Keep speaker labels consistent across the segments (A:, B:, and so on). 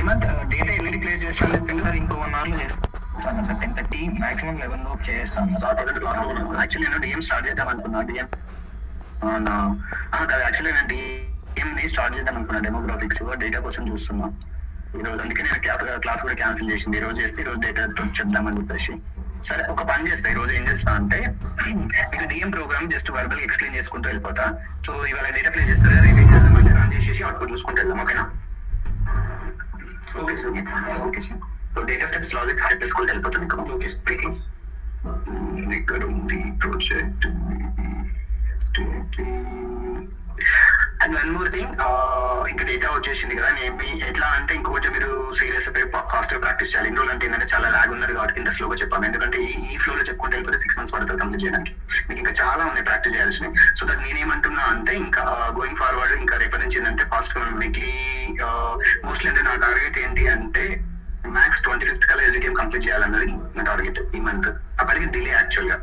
A: Hemant data ఎన్ని place చేస్తాను చెప్పింది సార్, ఇంకో 1 hour లో చేస్తాను సార్. 10:30 మాక్సిమం 11 లోపు చేస్తాను సార్. యాక్చువల్లీ నేను డిఎం స్టార్ట్ చేద్దాం అనుకున్నా. డిఎం కాదు, యాక్చువల్లీ నేను డిఎంని స్టార్ట్ చేద్దాం అనుకున్నా. డెమోగ్రాఫిక్స్ డేటా కోసం చూస్తున్నా ఈరోజు. అందుకే నేను క్లాస్ కూడా క్యాన్సిల్ చేసింది. ఈ రోజు చేస్తే ఈ రోజు డేటా చెప్దామని చెప్పేసి. సరే, ఒక పని చేస్తా. ఈ రోజు ఏం చేస్తా అంటే మీకు DM program just verbal explain చేసుకుంటూ వెళ్ళిపోతా. సో ఇవాళ డేటా ప్లే చేస్తారు కదా, మళ్ళీ రన్ చేసేసి అవుట్పుట్ చూసుకుంటూ వెళ్దాం. ఓకేనా? Okay sir. Okay sir. So data steps logic hype చేసుకుంటూ వెళ్ళిపోతుంది. ఇంకా ఓకే స్పీకింగ్ ఇక్కడ ఉంది project. And one more thing, ఇంకా డేటా వచ్చేసింది కదా, నేను ఎట్లా అంటే ఇంకొకటి మీరు సీరియస్ ఫాస్ట్ గా ప్రాక్టీస్ చేయాలి. ఇన్ని రోజులు అంటే ఏంటంటే చాలా లాగ్ ఉన్నారు కాబట్టి ఇంత స్లోగా చెప్పాను. ఎందుకంటే ఈ ఫ్లో లో చెప్పుకుంటే వెళ్ళిపోతే 6 months పడుతుంది కంప్లీట్ చేయడానికి. మీకు ఇంకా చాలా ఉన్నాయి ప్రాక్టీస్ చేయాల్సినవి. సో దట్ నేనేమంటున్నా అంటే ఇంకా గోయింగ్ ఫార్వర్డ్ ఇంకా రేపటి నుంచి ఏంటంటే ఫాస్ట్ గా వీక్లీ మోస్ట్లీ అంటే నా టార్గెట్ ఏంటి అంటే మ్యాక్స్ 25th కల్లా ఎస్డిటిఎం కంప్లీట్ చేయాలన్నది నా టార్గెట్ ఈ మంత్. అప్పటికి డిలే యాక్చువల్ గా.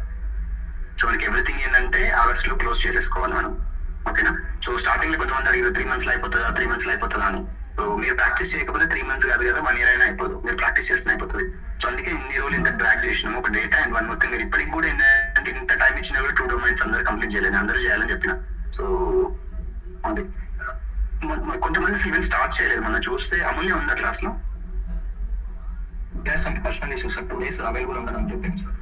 A: సో మనకి ఎవ్రీథింగ్ ఏంటంటే ఆగస్ట్ లో క్లోజ్ చేసేసుకోవాలి మనం. ఓకేనా? సో స్టార్టింగ్ లో కొంతమంది అడిగారు 3 months లో అయిపోతుందా, 3 months లో అయిపోతుందా అని. సో మీరు ప్రాక్టీస్ చేయకపోతే 3 months కాదు కదా, 1 year అయినా అయిపోదు. మీరు ప్రాక్టీస్ చేస్తే అయిపోతుంది. సో అందుకే ఇన్ని రోజులు ఇంత ట్రాక్ చేసినాం ఒక డేటా. అండ్ వన్ మొత్తం మీరు ఇప్పటికి కూడా ఏంటంటే ఇంత టైం ఇచ్చినా కూడా 2 domains అందరూ కంప్లీట్ చేయలేదు. అందరూ చేయాలని చెప్పిన. సో అది కొంతమంది ఈవెన్ స్టార్ట్ చేయలేదు. మనం చూస్తే అమూల్య ఉందా క్లాస్ లో? Personal issues sir, 2 days available ఉండదని చెప్పింది సార్.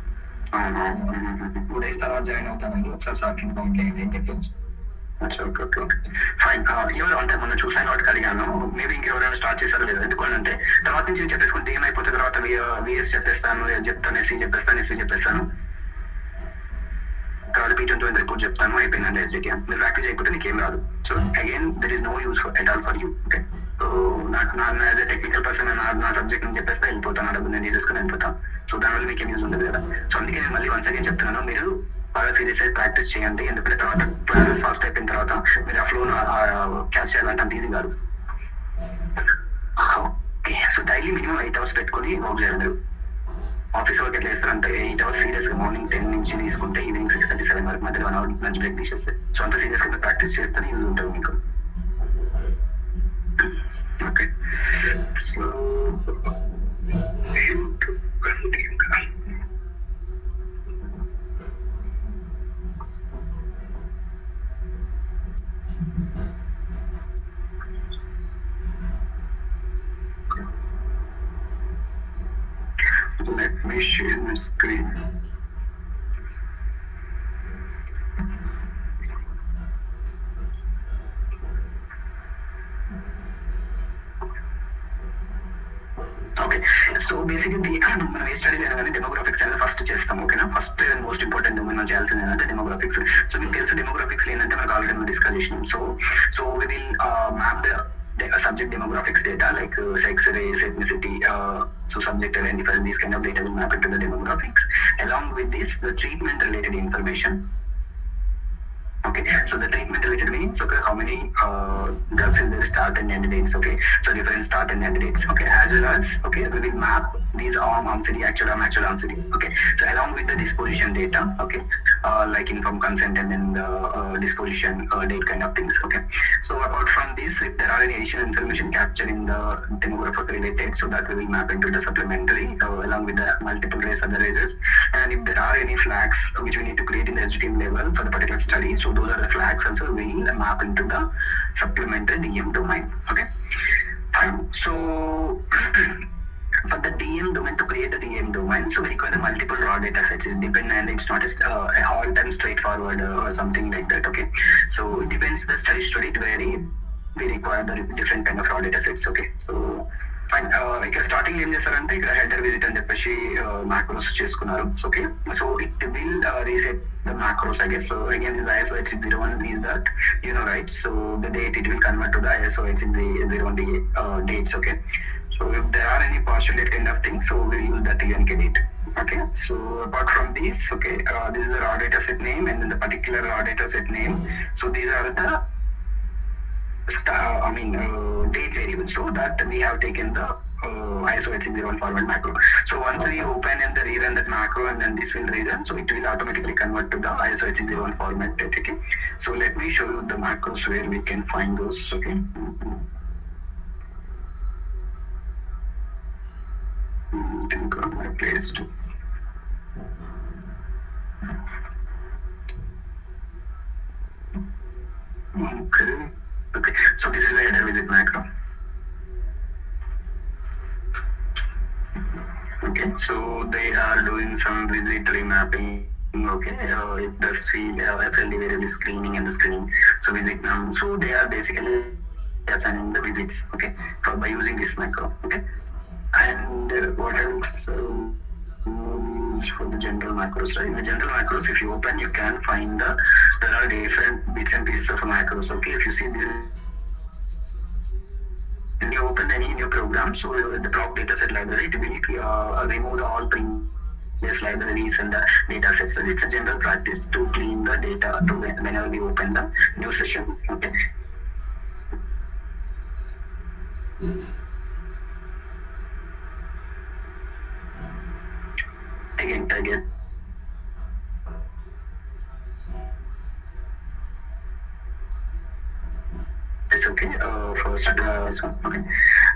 A: 2 days తర్వాత జాయిన్ అవుతానండి. ఒకసారి సార్ ఇన్ఫార్మ్ చేయండి అని చెప్పింది. ఫైన్. ఎవరు అంటే మనం చూసాను వాటికి అడిగాను. మేబీ ఇంకెవరైనా స్టార్ట్ చేశారో లేదు. ఎందుకంటే తర్వాత నుంచి చెప్పేసుకుంటే ఏమైపోతుంది, తర్వాత విఎస్ చెప్పేస్తాను, చెప్తాను, ఎస్సీ చెప్పేస్తాను, ఎస్వీ చెప్పేస్తాను, తర్వాత P21 రిపోర్ట్ చెప్తాను, అయిపోయిందండి ఎస్డిటిఎం. మీరు ప్రాక్టీస్ అయిపోతే నీకేం రాదు. So again there is no use at all for you. Okay? So నాకు యాజ్ ఎ టెక్నికల్ పర్సన్ నా సబ్జెక్ట్ అని చెప్పేస్తే వెళ్ళిపోతాను, డబ్బు నేను తీసేసుకుని వెళ్ళిపోతాను. సో దానివల్ల మీకేం యూజ్ ఉండదు కదా. సో అందుకే నేను మళ్ళీ వన్స్ అగైన్ చెప్తున్నాను, మీరు బాగా సీరియస్ అయితే ప్రాక్టీస్ చేయండి. ఎందుకంటే తర్వాత క్లాసెస్ ఫాస్ట్ అయిపోయిన తర్వాత మీరు ఆ ఫ్లోను క్యాచ్ చేయాలంటే అంత ఈజీ కాదు. Okay. So daily minimum 8 hours పెట్టుకొని వర్క్ చేయాలి. మీరు ఆఫీస్ వర్క్ ఎట్లా చేస్తారంటే 8 hours సీరియస్ గా మార్నింగ్ 10 నుంచి తీసుకుంటే ఈవినింగ్ 6:37 వరకు మధ్యలో 1 hour లంచ్ బ్రేక్ తీసేస్తే. సో అంత సీరియస్ గా ప్రాక్టీస్ చేస్తేనే యూజ్ ఉంటుంది మీకు. Okay. So let me share my screen. Okay. So basically మనం ఏ స్టడీ అయినా కానీ డెమోగ్రాఫిక్స్ అనేది ఫస్ట్ చేస్తాం. ఓకేనా? ఫస్ట్ అండ్ మోస్ట్ ఇంపార్టెంట్ మనం చేయాల్సింది ఏంటంటే డెమోగ్రాఫిక్స్. సో మీకు తెలుసు డెమోగ్రాఫిక్స్ ఏంటంటే మనకు ఆల్రెడీ డిస్కస్ చేసినాం. So we will map the subject demographics data like sex, race, ethnicity, so subject identifiers, these kind of data will map into the demographics. Along with this, the treatment related information. Okay, so the treatment related means, okay, how many drugs is there, start and end dates, okay, so different start and end dates, okay, as well as, okay, we will map these arm city, actual arm city, okay, so along with the disposition data, okay, like informed consent and then the disposition date kind of things, okay. So apart from this, if there are any additional information captured in the demographic related, so that we will map into the supplementary along with the multiple race, other races, and if there are any flags which we need to create in the SDTM level for the particular study, so those are the flags also we will map into the supplementary DM domain. Okay, fine. So for the DM domain, to create the DM domain, so we require the multiple raw data sets. It depends, and it's not a all time straightforward or something like that. Okay, so it depends, the study to vary. We require the different kind of raw data sets. Okay, so fine. ఇక starting ఏం చేస్తారంటే ఇక్కడ header visit అని చెప్పేసి macros చేసుకున్నారు. Okay, so it will reset the macros, I guess. So again, this ISO 8601 is that, you know, right? So the date it will convert to the ISO 8601 dates. Okay, so if there are any postulate kind of things, so we'll use that TNK date. Okay, so apart from this, okay, this is the raw data set name and then the particular raw data set name. So these are the date variables, so that we have taken the ISO 8601 format macro. So once we open and rerun that macro, and then this will rerun, so it will automatically convert to the ISO 8601 format. Okay, so let me show you the macros where we can find those. Okay, something got replaced. Okay, so this is the header visit macro. Okay, so they are doing some visit remapping. Okay, it does field FLD variable screening and the screening. So visit num. So they are basically assigning the visits. Okay, by using this macro. Okay, and what else? For the general macros, right? In the general macros, if you open, you can find there are different bits and pieces of macros. Okay, if you see this, when you open any new program, so the block dataset library, it will remove all previous libraries and the data sets. So it's a general practice to clean the data to whenever we open the new session. Okay. Again. It's okay. First, okay.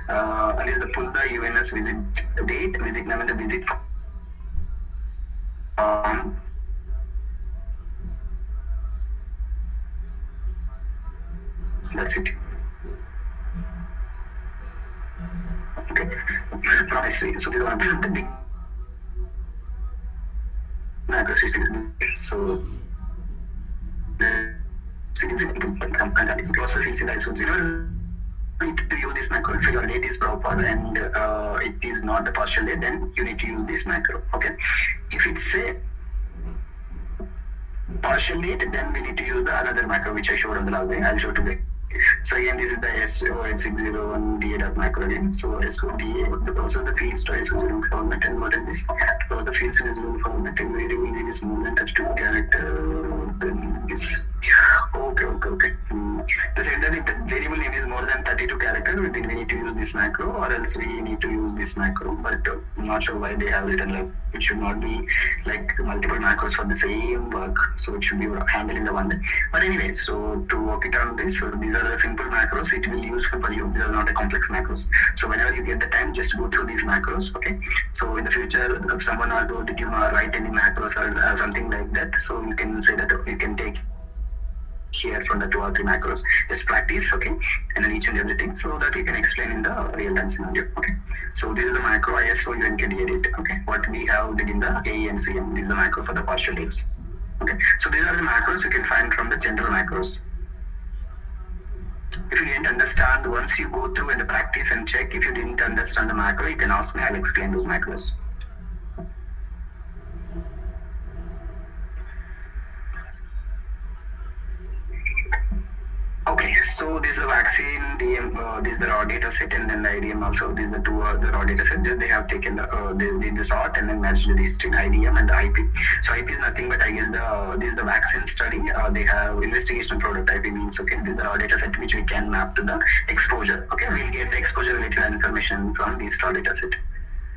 A: And is the pull the UNS visit date, visit name, and the visit that's it. Okay. Promise. So this is one of the big macros. So because fields in the ISO 0 need to use this macro. If your date is proper and it is not the partial date, then you need to use this macro. Okay. If it's a partial date, then we need to use the another macro which I showed on the last day. I'll show today. So again, this is the SO601 DA macro again. So SODA, the process the fields to SO0 format, and what is this? So the fields in SO0 format and variable name is more than 32 character. Then this. Okay. The said that if the variable name is more than 32 characters, then we need to use this macro, or else we need to use this macro. But I'm not sure why they have written like it should not be like multiple macros for the same work. So it should be handled in the one day. But anyway, so to work it on this, so these are the simple macros. It will be useful for you. These are not the complex macros. So whenever you get the time, just go through these macros. Okay. So in the future, if someone asks, oh, did you write any macros or something like that? So you can say that you can take here from the 2 or 3 macros, just practice, okay, and then each and everything, so that you can explain in the real-time scenario. Okay, so this is the macro ISO UNKD edit. Okay, what we have did in the AE and CM. This is the macro for the partial dates. Okay, so these are the macros you can find from the general macros. If you didn't understand, once you go through and practice and check, if you didn't understand the macro, you can ask me, I'll explain those macros. Okay, so this is the vaccine, DM, this is the raw data set, and then the IDM also. This is the two the raw data set. Just they have taken they did the sort and then matched the string IDM and the IP. So IP is nothing but I guess this is the vaccine study. They have investigation product IP means okay. This is the raw data set which we can map to the exposure. Okay, we'll get the exposure related information from this raw data set.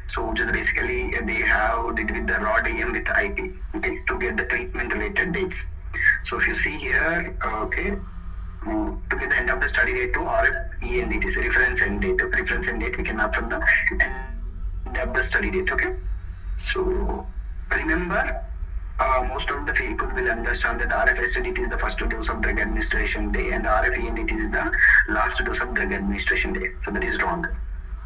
A: So just basically they have did with the raw DM with the IP, okay, to get the treatment related dates. So if you see here, okay. To get the end of the study date to RF END, is reference end date. Reference end date we can map from the end of the study date. Okay. So remember, most of the people will understand that RF STD is the first dose of drug administration day, and RF END is the last dose of drug administration day. So that is wrong.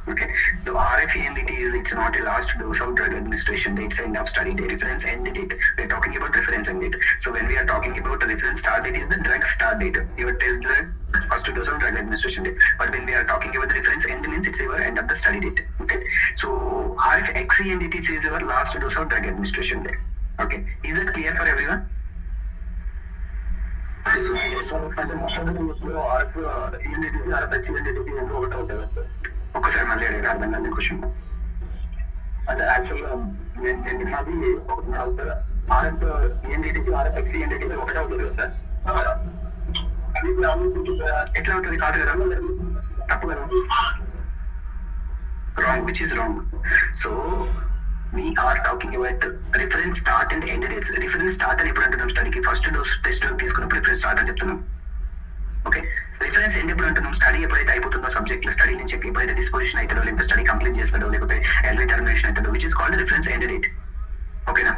A: Okay, the RF is it's not a last dose of drug administration date, it's end of study date, reference end date. We're talking about reference end date. So when we are talking about the reference start date is the drug start date, your test drug first dose of drug administration date. But when we are talking about the reference end means it's your end of the study date. Okay, so RF XE is your last dose of drug administration date. Okay, is that clear for everyone? ఒకసారి మళ్ళీ అడిగారు అర్థం కాదు question అంటే యాక్చువల్గా నేను మాది RF ఈఎన్డిటిసి RF X ఈఎన్డిటిసి ఒకటే అవుతుంది కదా సార్ ఎట్లా అవుతుంది కాదు కదా తప్పు కదా wrong which is wrong so we are talking about reference start and end dates. Reference start అని ఎప్పుడు అంటున్నాం స్టడీకి ఫస్ట్ డోస్ టెస్ట్ తీసుకున్నప్పుడు reference start అని చెప్తున్నాం. ఓకే రిఫరెన్స్ ఎండ్ ఎప్పుడు అంటున్నాం, స్టడీ ఎప్పుడైతే అయిపోతుందో సబ్జెక్ట్ లో, స్టడీ నుంచి ఎప్పుడైతే డిస్పోజిషన్ అవుతాడో, లేకపోతే స్టడీ కంప్లీట్ చేస్తాడో, లేకపోతే ఎల్వీ టర్మినేషన్ అవుతాడో, which is called reference end date. ఓకేనా?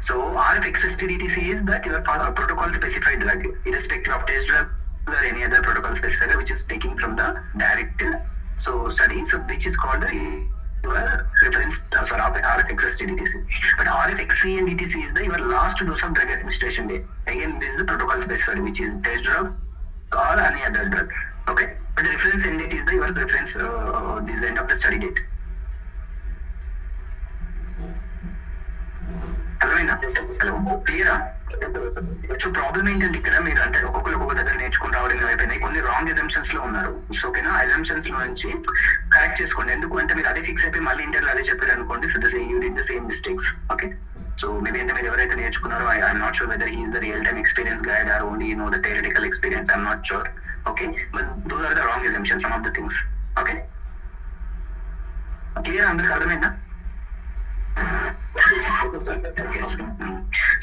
A: So RFXSTDTC is that your protocol specified drug, irrespective of test drug or any other protocol specified which is taking from the direct study, so which is called your reference for RFXSTDTC. But RFXC and DTC is the your last dose of drug administration day. Again, this is the protocol specified, which is test drug or any other drug. Okay, but the reference end date is the your reference this is the end of the study date. Hello, క్లియరా? So problem ఏంటంటే ఇక్కడ మీరు అంటే ఒక్కొక్క దగ్గర నేర్చుకుని రావడం అయిపోయినాయి, కొన్ని రాంగ్ ఎజంప్షన్స్ లో ఉన్నారు. సో ఓకేనా, ఎజంప్షన్స్ లో నుంచి కరెక్ట్ చేసుకోండి. ఎందుకు అంటే మీరు అదే ఫిక్స్ అయిపోయి మళ్ళీ ఇంటర్లో అదే చెప్పారు అనుకోండి, so you did the same mistakes. Okay, so maybe అంటే మీరు ఎవరైతే నేర్చుకున్నారో I'm not sure whether he is the real time experience guide or only know the theoretical experience, I'm not sure. Okay, but those are the wrong assumptions, some of the things. Okay, clear? అందరికి అర్థమైందా?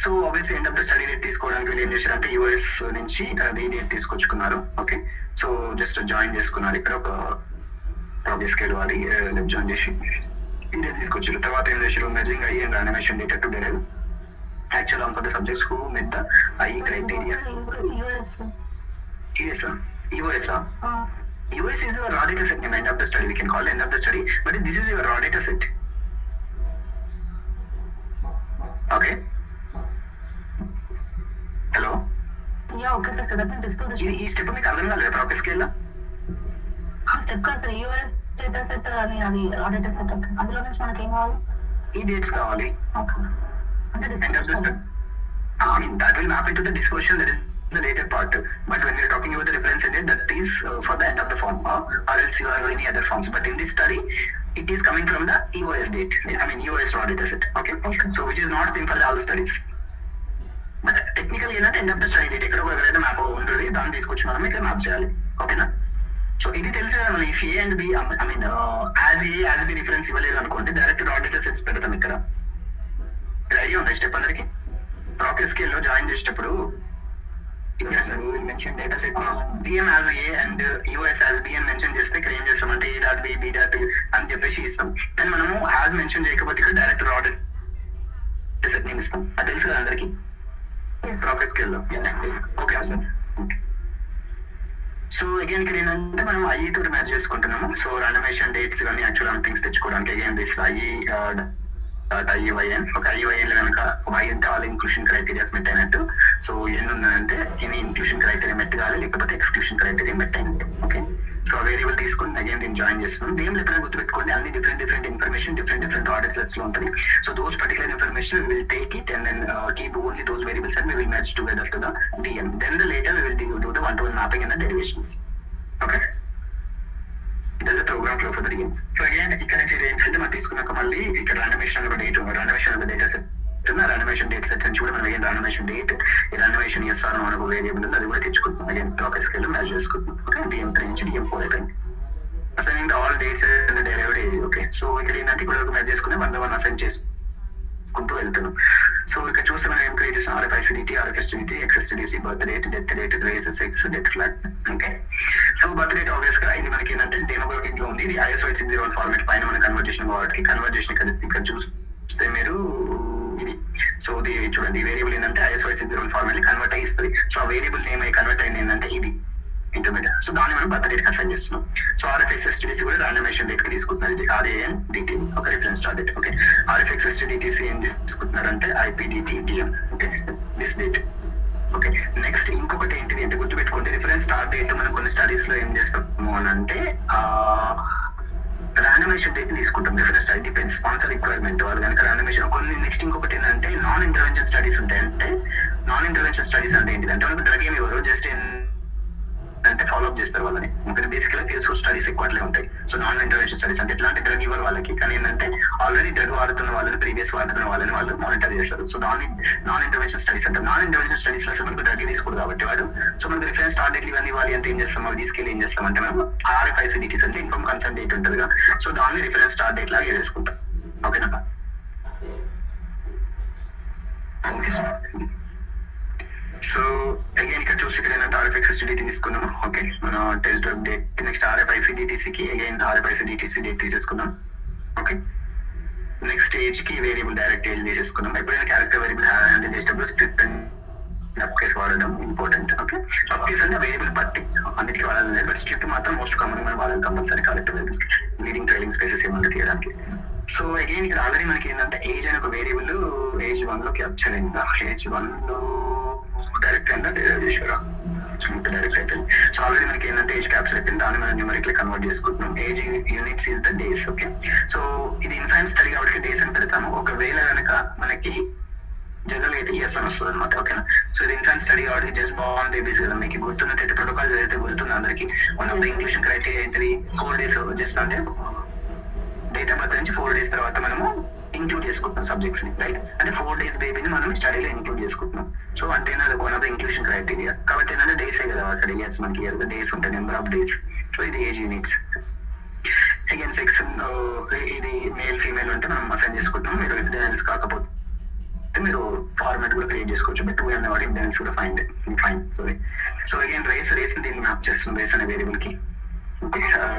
A: So obviously end of the study date తీసుకోవడానికి వీళ్ళు ఏం చేశారంటే US నుంచి ఈ date తీసుకొచ్చుకున్నారు. Okay, so just join చేసుకున్నారు ఇక్కడ ఒక ప్రాబ్లమ్ స్కేల్ వాడి జాయిన్ చేసి ఈ డేట్ తీసుకొచ్చారు. తర్వాత ఏం చేశారు, measuring I and animation data to derive actual on for the subjects who met the I criteria. US is your raw data set name, end of the study. We can call end of the study, but this is your raw data set. Okay. Hello.
B: Yeah, okay sir. So that means disclose.
A: ఈ step మీకు అర్థం కాలేదు proper scale లో?
B: ఆ step కాదు sir, US data set అని అది రా డేటా సెట్. అందులో నుంచి మనకి ఏం కావాలి?
A: ఈ డేట్స్ కావాలి.
B: ఓకే, అంటే
A: end of the study. I mean that will map into the disposition, that is the later part, but when we are talking about the reference end date, that is for the end of the form, or else you have any other forms, but in this study it is coming from the EOS date, I mean EOS raw data set. Okay, so which is not same for all the studies, but technically ఏంటంటే end of the study date ఎక్కడ ఎవరైతే map ఉంటుంది దాన్ని తీసుకొచ్చి మనం ఇక్కడ map చేయాలి. ఓకేనా? సో ఇది తెలుసు కదా మనం, if A and B I mean as B reference ఇవ్వలేదు అనుకోండి, డైరెక్ట్ రా డేటా సెట్స్ పెడతాం ఇక్కడ. ఐడియా ఉంటాయి స్టెప్ అందరికి. ప్రాపర్ స్కేల్ లో జాయిన్ చేసేటప్పుడు mention data set BM as A and US as B అని మెన్షన్ చేస్తే ఇక్కడ ఏం చేస్తాం అంటే A dot B, B dot అని చెప్పేసి ఇస్తాం. కానీ మనము యాజ్ మెన్షన్ చేయకపోతే ఇక్కడ డైరెక్ట్ రా డేటా సెట్ నేమ్ ఇస్తాం. అది తెలుసు కదా అందరికి ప్రాపర్ స్కేల్ లో. Okay sir. సో అగైన్ ఇక్కడ ఏంటంటే మనం ఐఈ తోటి మ్యాచ్ చేసుకుంటున్నాము. సో ర్యాండమైజేషన్ డేట్స్ కానీ యాక్చువల్ థింగ్స్ తెచ్చుకోవడానికి అగైన్ దిస్ IEYN. ఒక IEYN లో కనుక వై అంటే ఆల్ ఇన్క్లూషన్ క్రైటీరియాస్ మెట్ అయినట్టు. సో ఎన్ని ఉన్నాయంటే ఎన్ని ఇన్క్లూషన్ క్రైటీరియా మెట్ కావాలి, లేకపోతే ఎక్స్క్లూషన్ క్రైటీరియా మెట్ అయినట్టు. ఓకే, సో వేరియబుల్ తీసుకుని అగైన్ దీన్ని జాయిన్ చేస్తున్నాం. దేని ఎప్పుడైనా గుర్తుపెట్టుకోండి, అన్ని different information different order sets లో ఉంటుంది. So those particular information will take it and then keep only those variables and we will match together to the DM. Then the later we will do the one-to-one mapping and the derivations. Okay, there's a program flow for the DM. So again ఇక్కడ నుంచి ఏంటంటే మనం తీసుకున్నాక మళ్ళీ ఇక్కడ randomisation ఒక date, randomisation ఒక data set, randomisation date sets అని కూడా మనం అగైన్ ర్యాండమైజేషన్ డేట్, ఈ ర్యాండమైజేషన్ SR మనకు వేరియబుల్ ఉంది, అది కూడా తెచ్చుకుంటున్నాం. అగైన్ ప్రాపర్ స్కేల్ లో మ్యాచ్ చేసుకుంటున్నాం. ఓకే, DM3 నుంచి DM4 అయిపోయింది. Assigning the all dates and derived age. Okay, so ఇక్కడ ఏంటంటే ఇక్కడ మ్యాచ్ చేసుకుని 1 అసైన్ చేసుకుంటూ వెళ్తున్నాం. సో ఇక్కడ చూస్తే మనం ఏం క్రియేట్ చేస్తాం, RFICDT, RFSTDT, XSTDC, birth date, death date, race, sex, death flag. Okay, so birth date obvious గా ఇది మనకి ఏంటంటే డెమోగ్రఫిక్ లో ఉంది. ఇది ISO 860 ఫార్మాట్ పైన మన కన్వర్జేషన్ కాబట్టి కన్వర్జేషన్ ఇక్కడ చూస్తే మీరు ఇది. సో ఇది చూడండి, ఈ వేరియబుల్ ఏంటంటే ISO 860 ఫార్మాట్ కన్వర్ట్ అయ్యి ఇస్తుంది. సో ఆ వేరియబుల్ నేమ్ అయ్యి కన్వర్ట్ అయింది ఏంటంటే ఇది ఇంటర్మీడియట్. సో దాన్ని మనం బర్త్ డేట్ అసైన్ చేస్తున్నాం. సో RFXSTDC కూడా ర్యాండమైజేషన్ డేట్ కి తీసుకుంటున్నారు. ఇది RAN DT ఒక reference start date. Okay, RFXSTDTC ఏం తీసుకుంటున్నారంటే IPDT DM. Okay, this date. Okay, next ఇంకొకటి ఏంటిది అంటే గుర్తుపెట్టుకోండి, రిఫరెన్స్ స్టార్ట్ డేట్ మనం కొన్ని స్టడీస్ లో ఏం చేస్తాము అని అంటే ర్యాండమైజేషన్ డేట్ తీసుకుంటాం. Reference study depends sponsor requirement వాళ్ళు కనుక ర్యాండమైజేషన్ కొన్ని. నెక్స్ట్ ఇంకొకటి ఏంటంటే నాన్ ఇంటర్వెన్షన్ స్టడీస్ ఉంటాయి. అంటే నాన్ ఇంటర్వెన్షన్ స్టడీస్ అంటే ఏంటిది అంటే మనకు డ్రగ్ ఏమి ఇవ్వరు, జస్ట్ అంటే ఫాలో అప్ చేస్తారు వాళ్ళని. ఇంకా బేసిక్ గా కేసు స్టడీస్ ఎక్కువ అట్లే ఉంటాయి. సో నాన్ ఇంటర్వెన్షన్ స్టడీస్ అంటే ఎట్లాంటి డ్రగ్ ఇవ్వరు వాళ్ళకి, కానీ ఏంటంటే ఆల్రెడీ డ్రగ్ వాడుతున్న వాళ్ళని, ప్రీవియస్ వాడుతున్న వాళ్ళని వాళ్ళు మానిటర్ చేస్తారు. సో నాన్ ఇంటర్వెన్షన్ స్టడీస్ అంటే నాన్ ఇంటర్వెన్షన్ స్టడీస్ లో అసలు మనకు డ్రగ్ తీసుకోడు కాబట్టి వాడు. సో మనకు రిఫరెన్స్ స్టార్ట్ డేట్ ఇవన్నీ ఇవ్వాలి అంటే ఏం చేస్తాం, అవి తీసుకెళ్ళి ఏం చేస్తాం అంటే మనం RFICDTs అంటే ఇన్ఫార్మ్ కన్సర్న్ డేట్ ఉంటుంది కదా, సో దాన్ని రిఫరెన్స్ స్టార్ట్ డేట్ లాగా వేసుకుంటాం. ఓకేనా? ఓకే, సో అగైన్ ఇక్కడ చూసి ఇక్కడ ఏంటంటే RFXSDT తీసుకున్నాము. ఓకే, మన టెస్ట్ డ్రైవ్ డేట్ నెక్స్ట్ RFICDTCకి అగైన్ RFICDTC డేట్ తీసేసుకున్నాం. ఓకే, నెక్స్ట్ ఏజ్ కి వేరియబుల్ డైరెక్ట్ ఏజ్ తీసేసుకున్నాం. ఎప్పుడైనా క్యారెక్టర్ వేరియబుల్ హ్యాండిల్ చేసేటప్పుడు స్క్రిప్ట్ అప్ కేస్ వాడడం ఇంపార్టెంట్. ఓకే, అప్ కేస్ అంటే వేరియబుల్ బట్టి అన్నిటికీ వాడాలి, బట్ స్ట్రిప్ట్ మాత్రం మోస్ట్ కామన్ మనం వాడాలి compulsory character variables leading trailing spaces ఏమంటే తీయడానికి. సో అగైన్ ఇక్కడ ఆల్రెడీ మనకి ఏంటంటే ఏజ్ అనే ఒక వేరియబుల్ ఏజ్ 1 లో క్యాప్చర్ అయిందా, ఏజ్ 1 లో డైరెక్ట్ అయిందా డైరెక్ట్ చేసారా, డైరెక్ట్ అయిపోయింది. సో ఆల్రెడీ మనకి ఏంటంటే ఏజ్ క్యాప్చర్ అయిపోయింది, దాన్ని మనం న్యూమరికల్ కన్వర్ట్ చేసుకుంటున్నాం. Age units is the days. Okay, so ఇది ఇన్ఫాంట్ స్టడీ కాబట్టి డేస్ అని పెడతాము. ఒకవేళ కనుక మనకి జనరల్ అయితే ఇయర్స్ అని వస్తుంది అనమాట. ఓకేనా, సో ఇది ఇన్ఫాంట్ స్టడీ కాబట్టి జస్ట్ బాన్ బేబీస్ కదా, మీకు గుర్తున్నట్టయితే ప్రోటోకాల్ ఏదైతే గుర్తుంది అందరికి, one of the inclusion criteria అయితే 4 days జస్ట్ అంటే డేట్ ఆఫ్ బర్త్ నుంచి 4 days తర్వాత మనము ఇంక్లూడ్ చేసుకుంటున్నాం సబ్జెక్ట్స్ ని, రైట్. అంటే 4 days బేబీని మనం స్టడీలో ఇంక్లూడ్ చేసుకుంటున్నాం. సో అంటే అది one of the inclusion criteria కాబట్టి ఏంటంటే డేసే కదా అక్కడ ఇయర్స్, మనకి ఇయర్స్ డేస్ ఉంటాయి, నెంబర్ ఆఫ్ డేస్. సో ఇది ఏజ్ యూనిట్స్. అగైన్ సెక్స్ ఇది మేల్ ఫీమేల్ అంటే మనం అసైన్ చేసుకుంటున్నాం. మీరు ఇండియన్స్ కాకపోతే మీరు ఫార్మాట్ కూడా క్రియేట్ చేసుకోవచ్చు, బట్ 2 అనే వాటి ఇండియన్స్ కూడా ఫైన్. సో అగైన్ రేస్ దీన్ని మ్యాప్ చేస్తుంది, రేస్ అనే వేరియబుల్ కి.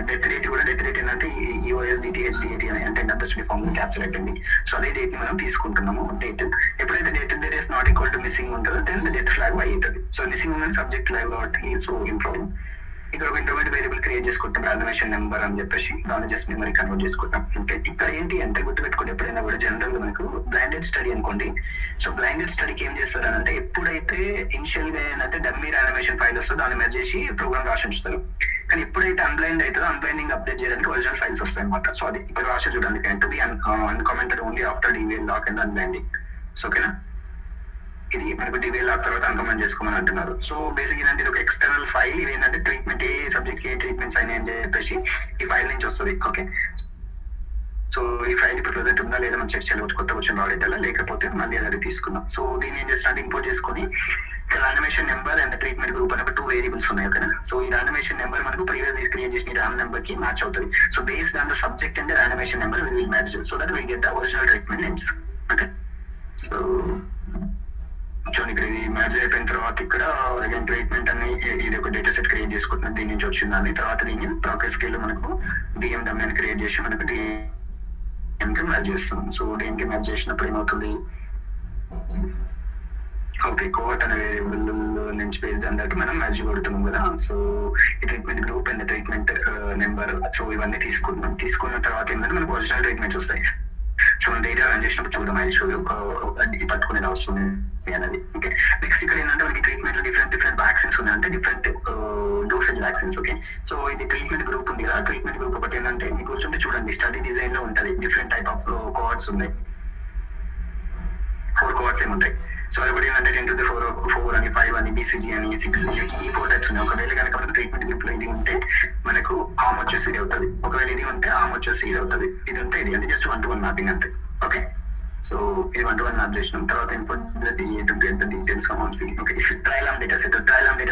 A: డెత్ రేట్ కూడా డెత్ రేట్ ఏంటంటే EOSDT అని అంటే ఇండస్ట్రీ ఫామ్ క్యాప్చర్ అయిపోయింది. సో అదే డేట్ ని మనం తీసుకుంటున్నాము. డేట్ ఎప్పుడైతే date is not equal to missing ఉంటుందో దెన్ డెత్ ఫ్లాగ్ అవుతుంది. సో మిస్సింగ్ ఉన్న సబ్జెక్ట్ లైవ్ కాబట్టి సో ఇంప్రూవ్. ఇక్కడ ఒక ఇంటర్మీడియట్ వేరియబుల్ క్రియేట్ చేసుకుంటాం, రాండమైజేషన్ నెంబర్ అని చెప్పేసి, దాన్ని జస్ట్ మెమరీ కన్వర్ట్ చేసుకుంటాం. ఓకే, ఇక్కడ ఏంటి అంటే గుర్తుపెట్టుకోండి, ఎప్పుడైనా కూడా జనరల్ గా మనకు బ్లైండెడ్ స్టడీ అనుకోండి. సో బ్లైండెడ్ స్టడీకి ఏం చేస్తారు అంటే ఎప్పుడైతే ఇనిషియల్ గా ఏంటంటే డమ్మీ యానిమేషన్ ఫైల్ వస్తుందో దాన్ని మెర్జ్ చేసి ప్రోగ్రామ్ రాసి ఉంచుతారు. కానీ ఎప్పుడైతే అన్బ్లైండ్ అవుతుందో అన్బ్లైండింగ్ అప్డేట్ చేయడానికి ఒరిజినల్ ఫైల్స్ వస్తాయి అనమాట. సో అది ఇక్కడ రాసి చూడండి, to be uncommented only after DVL lock and unblinding. So ఓకేనా, ఇది మనకు DVL లాక్ తర్వాత అన్కమెంట్ చేసుకోమని అంటున్నారు. సో బేసిక్ ఏంటంటే ఇది ఒక ఎక్స్టర్నల్ ఫైల్. ఇది ఏంటంటే ట్రీట్మెంట్ ఏ సబ్జెక్ట్ ఏ ట్రీట్మెంట్స్ అయినా అని చెప్పేసి ఈ ఫైల్ నుంచి వస్తుంది. ఓకే, సో ఈ ఫైల్ ఇప్పుడు ప్రెసెంట్ ఉందా లేదా మనం చెక్ చేయవచ్చు, కొత్త వచ్చిన ఆడిట్ లేకపోతే మళ్ళీ అది తీసుకుందాం. సో దీన్ని ఏం చేస్తానంటే ఇంపోర్ట్ చేసుకొని animation number and treatment group అని 2 వేరియబుల్స్ ఉన్నాయి. ఓకేనా, సో ఈ యానిమేషన్ నెంబర్ మనకు ప్రీవియస్ క్రియేట్ చేసిన ర్యామ్ నెంబర్ కి మ్యాచ్ అవుతుంది. So based on the subject and animation number will match, so that will get the original treatment names. Okay, so చూడండి ఇక్కడ ఇది మ్యాచ్ అయిపోయిన తర్వాత ఇక్కడ అగైన్ ట్రీట్మెంట్ అని ఇది ఒక డేటా సెట్ క్రియేట్ చేసుకుంటున్నాం, దీని నుంచి వచ్చిందని. తర్వాత దీన్ని ప్రాకెట్ స్కేల్ లో మనకు DMW అని క్రియేట్ చేసి మనకు DMకి మ్యాచ్ చేస్తాం. సో DMకి మ్యాచ్ చేసినప్పుడు ఏమవుతుంది, ఓకే కోవర్ట్ అనే వేరియబుల్ నుంచి బేస్డ్ ఆన్ దట్ మనం మ్యాచ్ కొడుతున్నాం కదా. సో ఈ treatment group and treatment number, so ఇవన్నీ తీసుకున్న తర్వాత ఏంటంటే మనకు ఒరిజినల్ ట్రీట్మెంట్స్ వస్తాయి. సో మనం డేటా రన్ చేసినప్పుడు చూద్దాం అది పట్టుకునేది వస్తుంది అనేది. ఓకే, నెక్స్ట్ ఇక్కడ ఏంటంటే మనకి ట్రీట్మెంట్ లో డిఫరెంట్ వ్యాక్సిన్స్ ఉన్నాయి, అంటే different dosage vaccines. Okay, so ఇది ట్రీట్మెంట్ గ్రూప్ ఉంది కదా, ట్రీట్మెంట్ గ్రూప్ ఒకటి ఏంటంటే మీకు కూర్చుంటే చూడండి స్టడీ డిజైన్ లో ఉంటుంది, డిఫరెంట్ టైప్ ఆఫ్ కోవర్ట్స్ ఉన్నాయి, 4 కోవర్ట్స్ ఏముంటాయి. సో అది కూడా ఏంటంటే 10 to the 4 అని 5 అని BCG అని 6 ఈ 4 టైప్స్ ఉన్నాయి. ఒకవేళ కనుక మనకు ట్రీట్మెంట్ గ్రూప్ లో ఇది ఉంటే మనకు ఆమ్ వచ్చేసి ఇది అవుతుంది, ఒకవేళ ఇది ఉంటే ఆమ్ వచ్చేసి ఇది అవుతుంది, ఇది ఉంటే ఇది అంటే జస్ట్ 1-to-1 మ్యాపింగ్ అంతే. ఓకే, సో ఇది 1-to-1 మ్యాప్ చేసినాం. తర్వాత డీటెయిల్స్ ఆమ్సీ. ఓకే, ట్రయల్ డేటా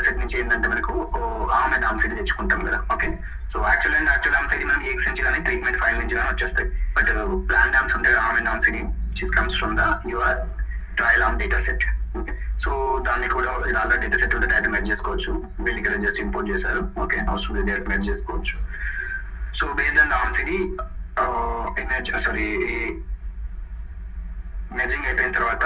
A: సెట్ నుంచి ఏంటంటే మనకు ఆమ్ అండ్ ఆమ్సీ తెచ్చుకుంటాం కదా. ఓకే, సో యాక్చువల్ ఆమ్సీ మనం ఎక్స్టెన్షన్ కానీ ట్రీట్మెంట్ ఫైల్ నుంచి కానీ వచ్చేస్తాయి, బట్ ప్లాన్ ఆమ్స్ ఉంటాయి ఆమ్ అండ్ ఆమ్సీ which comes from the your trial arm data set. So దాన్ని కూడా ఆల్రెడీ డేటా సెట్ ఉంటే డైరెక్ట్ మెర్జ్ చేసుకోవచ్చు, వీళ్ళు ఇక్కడ జస్ట్ ఇంపోర్ట్ చేశారు. ఓకే, అవసరం లేదు డైరెక్ట్ మెర్జ్ చేసుకోవచ్చు. సో బేస్డ్ ఆన్ ఆమ్సీ ఇమేజ్ మెర్జింగ్ అయిపోయిన తర్వాత,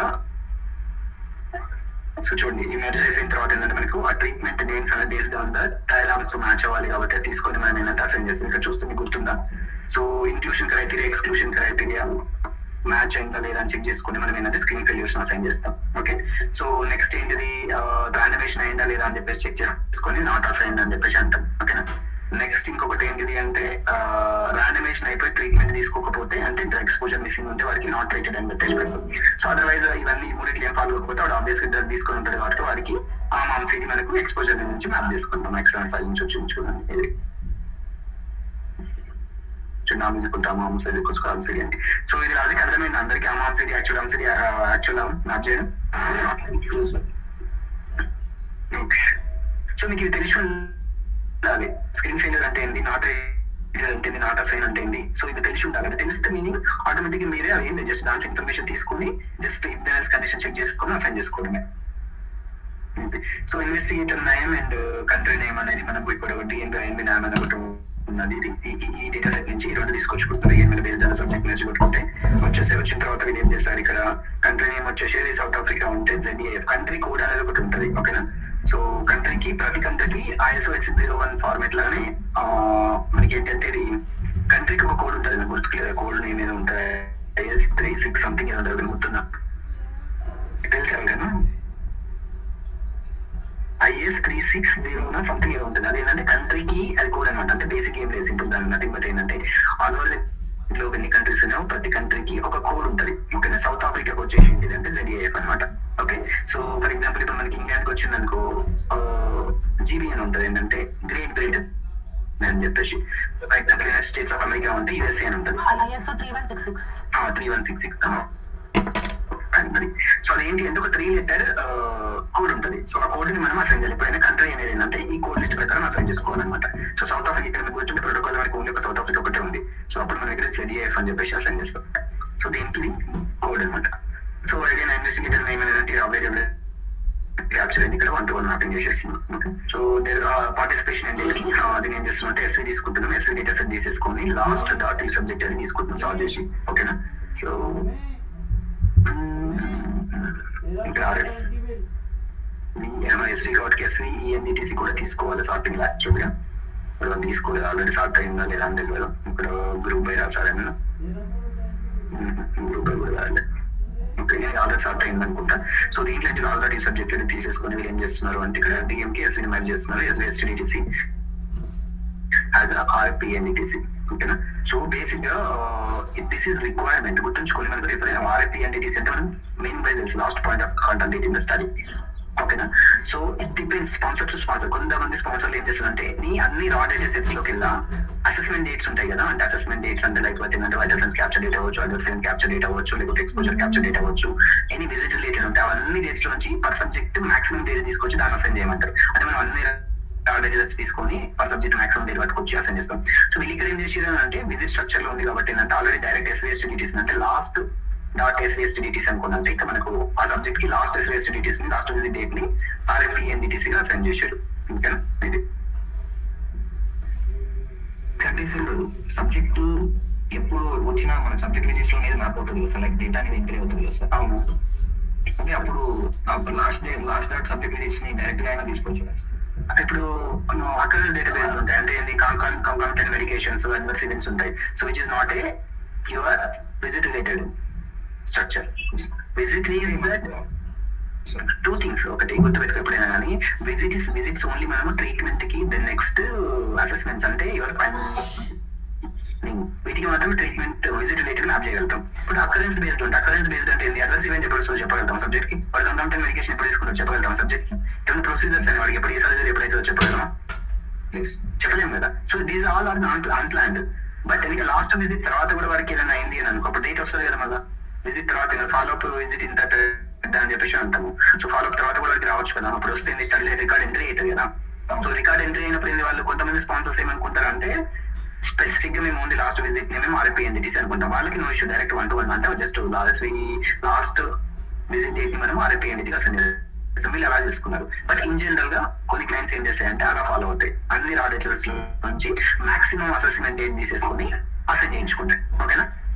A: సో చూడండి ఈ మెర్జ్ అయిపోయిన తర్వాత ఏంటంటే మనకు ఆ ట్రీట్మెంట్ నేమ్స్ అనేది బేస్డ్ ఆన్ ద ట్రయల్ ఆమ్ తో మ్యాచ్ అవ్వాలి కాబట్టి తీసుకొని మనం ఏంటంటే అసైన్ చేస్తాం. ఇక్కడ చూస్తే మీకు గుర్తుందా, so inclusion criteria exclusion criteria match అయిందా లేదా అని చెక్ చేసుకుని మనం ఏంటంటే స్క్రీన్ ఫెయిల్యూర్స్ అసైన్ చేస్తాం. ఓకే, సో నెక్స్ట్ ఏంటిది యానిమేషన్ అయిందా లేదా అని చెప్పేసి చెక్ చేసుకొని నాట్ అసైన్ అని చెప్పేసి అంటాం. ఓకేనా, నెక్స్ట్ ఇంకొకటి ఏంటిది అంటే యానిమేషన్ అయిపోయి ట్రీట్మెంట్ తీసుకోకపోతే అంటే డ్రగ్ ఎక్స్పోజర్ మిస్సింగ్ ఉంటే వారికి నాట్ ట్రీటెడ్ అని చెప్పేసి పెడతాం. సో అదర్వైజ్ ఇవన్నీ మూడిట్లు ఏం ఫాలో అవ్వకపోతే వాడు ఆబ్వియస్గా డ్రగ్ తీసుకొని ఉంటుంది కాబట్టి వారికి ఆ మాంసీని మనకు ఎక్స్పోజర్ నుంచి మ్యాప్ చేసుకుంటాం. ఎక్స్టర్నల్ ఫైల్ నుంచి వచ్చి చూడండి ఇది సో ఇది లాజిక్ అర్థమైంది అందరికి. ఆమ్సిడి యాక్చువల్ మ్యాప్ చేయడం. సో మీకు ఇది తెలిసి ఉండాలి, స్క్రీన్ ఫెయిల్యూర్ అంటే ఏంటి, నాట్ అంటే నాట్ అసైన్ అంటే ఏంటి. సో ఇది తెలిసి ఉండాలి, అది తెలిస్తే మీనింగ్ ఆటోమేటిక్ గా మీరే అవి జస్ట్ దాంట్లో ఇన్ఫర్మేషన్ తీసుకుని జస్ట్ ఇఫ్ కండిషన్ చెక్ చేసుకొని అసైన్ చేసుకోవడమే. So investigator name and country name అనేది మనకు ఇక్కడ డిఎన్బి నేమ్ అని ఒకటి ఉన్నది. ఈ డేటా సెట్ నుంచి ఈ రెండు తీసుకొచ్చుకుంటారు. డిఎన్బి బేస్డ్ ఆన్ సబ్జెక్ట్ నుంచి కొట్టుకుంటే వచ్చిన తర్వాత వీళ్ళు ఏం చేస్తారు, ఇక్కడ కంట్రీ నేమ్ వచ్చేసి సౌత్ ఆఫ్రికా ఉంటే ZAF కంట్రీ కోడ్ అనేది ఒకటి ఉంటుంది. ఓకేనా. సో కంట్రీకి ప్రతి కంట్రీకి ISO 801 ఫార్మేట్ లాగానే మనకి ఏంటంటే ఇది కంట్రీకి ఒక కోడ్ ఉంటుంది. నాకు గుర్తులేదు కోడ్ నేమ్ ఏదో ఉంటుంది, IS36 సంథింగ్ ఏదో ఉంటుంది గుర్తున్నా, తెలుసా కదా. IS360 సంథింగ్ ఏదో ఉంటుంది. అదేంటంటే కంట్రీకి అది కోడ్ అనమాట. అంటే బేసిక్ ఏం లేదు, సింపుల్ దాని నథింగ్ బట్ ఏంటంటే ఆల్ ఓవర్ లో ఎన్ని కంట్రీస్ ఉన్నాయో ప్రతి కంట్రీకి ఒక కోడ్ ఉంటుంది. ఓకేనా. సౌత్ ఆఫ్రికాకి వచ్చేసి ఏంటిదంటే ZAF అనమాట. ఓకే. సో ఫర్ ఎగ్జాంపుల్ ఇప్పుడు మనకి ఇండియాకి వచ్చింది అనుకో GB అని ఉంటుంది, ఏంటంటే గ్రేట్ బ్రిటన్ అని చెప్పేసి. For example United states of America ఉంటే USA అని ఉంటుంది,
B: ISO 3166.
A: 3166. సో అదేంటి అంటే ఒక 3 లెటర్ కోడ్ ఉంటుంది. సో ఆ కోడ్ ని మనం అసైన్ చేయాలి. ఎప్పుడైనా కంట్రీ అనేది ఏంటంటే ఈ కోడ్ లిస్ట్ ప్రకారం అసైన్ చేసుకోవాలన్నమాట. సో సౌత్ ఆఫ్రికా ఇక్కడ మీకు వచ్చిన ప్రోటోకాల్ వరకు ఓన్లీ ఒక సౌత్ ఆఫ్రికా ఒకటే ఉంది. సో అప్పుడు మన దగ్గర ZAF అని చెప్పేసి అసైన్ చేస్తాం. సో దీనికి కోడ్ అనమాట. సో అగైన్ ఇన్వెస్టిగేటర్ నేమ్ అనేది అవైలబుల్ క్యాప్చర్ అయింది, ఇక్కడ 1 to 1 మ్యాపింగ్ చేసేస్తున్నాం. ఓకే. సో పార్టిసిపేషన్ అనేది అది ఏం చేస్తున్నాం అంటే SV తీసుకుంటున్నాం. SV డేటా సెట్ తీసేసుకొని లాస్ట్ డాట్ ఈ సబ్జెక్ట్ అని తీసుకుంటున్నాం సాల్వ్ చేసి. ఓకేనా. సో ఇక్కడ SV కాబట్టి SV ENDTC కూడా తీసుకోవాలి సార్టింగ్ యాక్చువల్ గా. తీసుకోలేదు, ఆల్రెడీ సార్ట్ అయిందా లేదా అని తెలియదు. ఇక్కడ గ్రూప్ బై రాసాడేమో, గ్రూప్ బై కూడా రాలేదు. ఓకే, ఆల్రెడీ సార్ట్ అయింది అనుకుంటా. సో దీంట్లో నుంచి ఆల్రెడీ సబ్జెక్ట్ తీసుకొని వీళ్ళు ఏం చేస్తున్నారు అంటే ఇక్కడ DMK SV మ్యాచ్ చేస్తున్నారు, SV STDTC యాజ్ RPNDTC. ఓకేనా. సో బేసిక్ గా దిస్ ఈస్ రిక్వైర్మెంట్ గుర్తుంచుకోవాలి. మనకు రిఫర్ అయిన RPNDTC అంటే మనం మెయిన్ బై తెలుసు last point of contact in the study. ఓకేనా. So it depends sponsor to sponsor. కొంతమంది స్పాన్సర్లు ఏం చేస్తారంటే నీ అన్ని రా డేటా సెట్స్ లోకి వెళ్ళా అసెస్మెంట్ డేట్స్ ఉంటాయి కదా. అంటే అసెస్మెంట్ డేట్స్ అంటే లైక్ ఏంటంటే వైటల్ సైన్స్ క్యాప్చర్ డేట్ అవ్వచ్చు, అడల్ట్ సైన్స్ క్యాప్చర్ డేట్ అవ్వచ్చు, లేకపోతే ఎక్స్పోజర్ క్యాప్చర్ డేట్ అవ్వచ్చు, ఎనీ విజిట్ రిలేటెడ్ ఉంటాయి. అవన్నీ డేట్స్ లో నుంచి పర్ సబ్జెక్ట్ మాక్సిమం డేట్ తీసుకొచ్చి దాన్ని అసైన్ చేయమంటారు. అంటే మనం అన్ని డేటాస్ తీసుకొని పర్ సబ్జెక్ట్ మాక్సిమం డేట్ పట్టుకొచ్చి అసైన్ చేస్తాం. సో వీళ్ళు ఇక్కడ ఏం చేసారు అంటే విజిట్ స్ట్రక్చర్ లో ఉంది కాబట్టి ఏంటంటే ఆల్రెడీ డైరెక్ట్ SVSTDTC అంటే లాస్ట్ డాట్ SVSTDTC అనుకున్నంటే ఇంకా మనకు ఆ సబ్జెక్ట్ కి లాస్ట్ SVSTDTC ని లాస్ట్ విజిట్ డేట్ ని RPNDTC గా అసైన్ చేశాడు. ఓకేనా. ఇది సబ్జెక్టు ఎప్పుడు వచ్చినా మన సబ్జెక్ట్ రిజిస్టర్ లో అనేది మ్యాప్ అవుతుంది కదా సార్, లైక్ డేటా అనేది ఎంట్రీ అవుతుంది కదా సార్. అవును. అంటే అప్పుడు లాస్ట్ డాట్ సబ్జెక్ట్ రిజిస్టర్ ని డైరెక్ట్ గా అయినా తీసుకోవచ్చు కదా సార్. ఇప్పుడు అకరెన్స్ డేటాబేస్ ఉంటాయి, అంటే కాంకామిటెంట్ మెడికేషన్స్, అడ్వర్స్ ఈవెంట్స్ ఉంటాయి. So which is not a your visit related structure. Visit two things. ఒకటి గుర్తుపెట్టుకో ఎప్పుడైనా కానీ విజిట్స్ ఓన్లీ మనము ట్రీట్మెంట్ కి ద నెక్స్ట్ అసెస్మెంట్స్ అంటే యువర్ వీటికి మాత్రం ట్రీట్మెంట్ విజిట్ రిలేటెడ్ మ్యాప్ చేయగలుగుతాం. ఇప్పుడు అకరెన్స్ బేస్డ్ ఉంటుంది. అకరెన్స్ బేస్డ్ అంటే ఏంటి, అడ్వర్స్ ఈవెంట్ ఎప్పుడు వస్తుందో చెప్పగలుగుతాం సబ్జెక్ట్ కి. వాడు కంటెంట్ మెడికేషన్ ఎప్పుడు తీసుకుంటూ చెప్పగలుగుతాం సబ్జెక్ట్ కి. ఏమైనా ప్రొసీజర్స్ అని వాడికి ఎప్పుడు ఏ సర్జరీ ఎప్పుడైతే చెప్పగలమా చెప్పలేము కదా. So these all are unplanned. But ఇంకా లాస్ట్ విజిట్ తర్వాత కూడా వాడికి ఏదైనా అయింది అని అనుకో, అప్పుడు డేట్ వస్తుంది కదా మళ్ళీ విజిట్ తర్వాత ఫాలో అప్ విజిట్ ఇంత అని చెప్పేసి అంటాము. సో ఫాలో అప్ తర్వాత కూడా వాడికి రావచ్చు కదా. అప్పుడు వస్తే స్టడీ రికార్డ్ ఎంట్రీ అవుతుంది కదా. సో రికార్డ్ ఎంట్రీ అయినప్పుడు వాళ్ళు కొంతమంది స్పాన్సర్స్ ఏమనుకుంటారు అంటే స్పెసిఫిక్ గా మేము ఓన్లీ లాస్ట్ విజిట్ ని మేము RPNDTC అనుకుంటాం. వాళ్ళకి నో ఇష్యూ, డైరెక్ట్ 1 to 1 అంటే జస్ట్ లాస్ట్ విజిట్ డేట్ ని మనం RPNDTC అసైన్ చేస్తాం. వీళ్ళు అలా చేసుకున్నారు. బట్ ఇన్ జనరల్ గా కొన్ని క్లయింట్స్ ఏం చేస్తాయంటే అలా ఫాలో అవుతాయి. అన్ని రా డేటాస్ నుంచి మాక్సిమం అసెస్మెంట్ డేట్ తీసేసుకొని అసైన్ చేయించుకుంటాయి. ఓకేనా.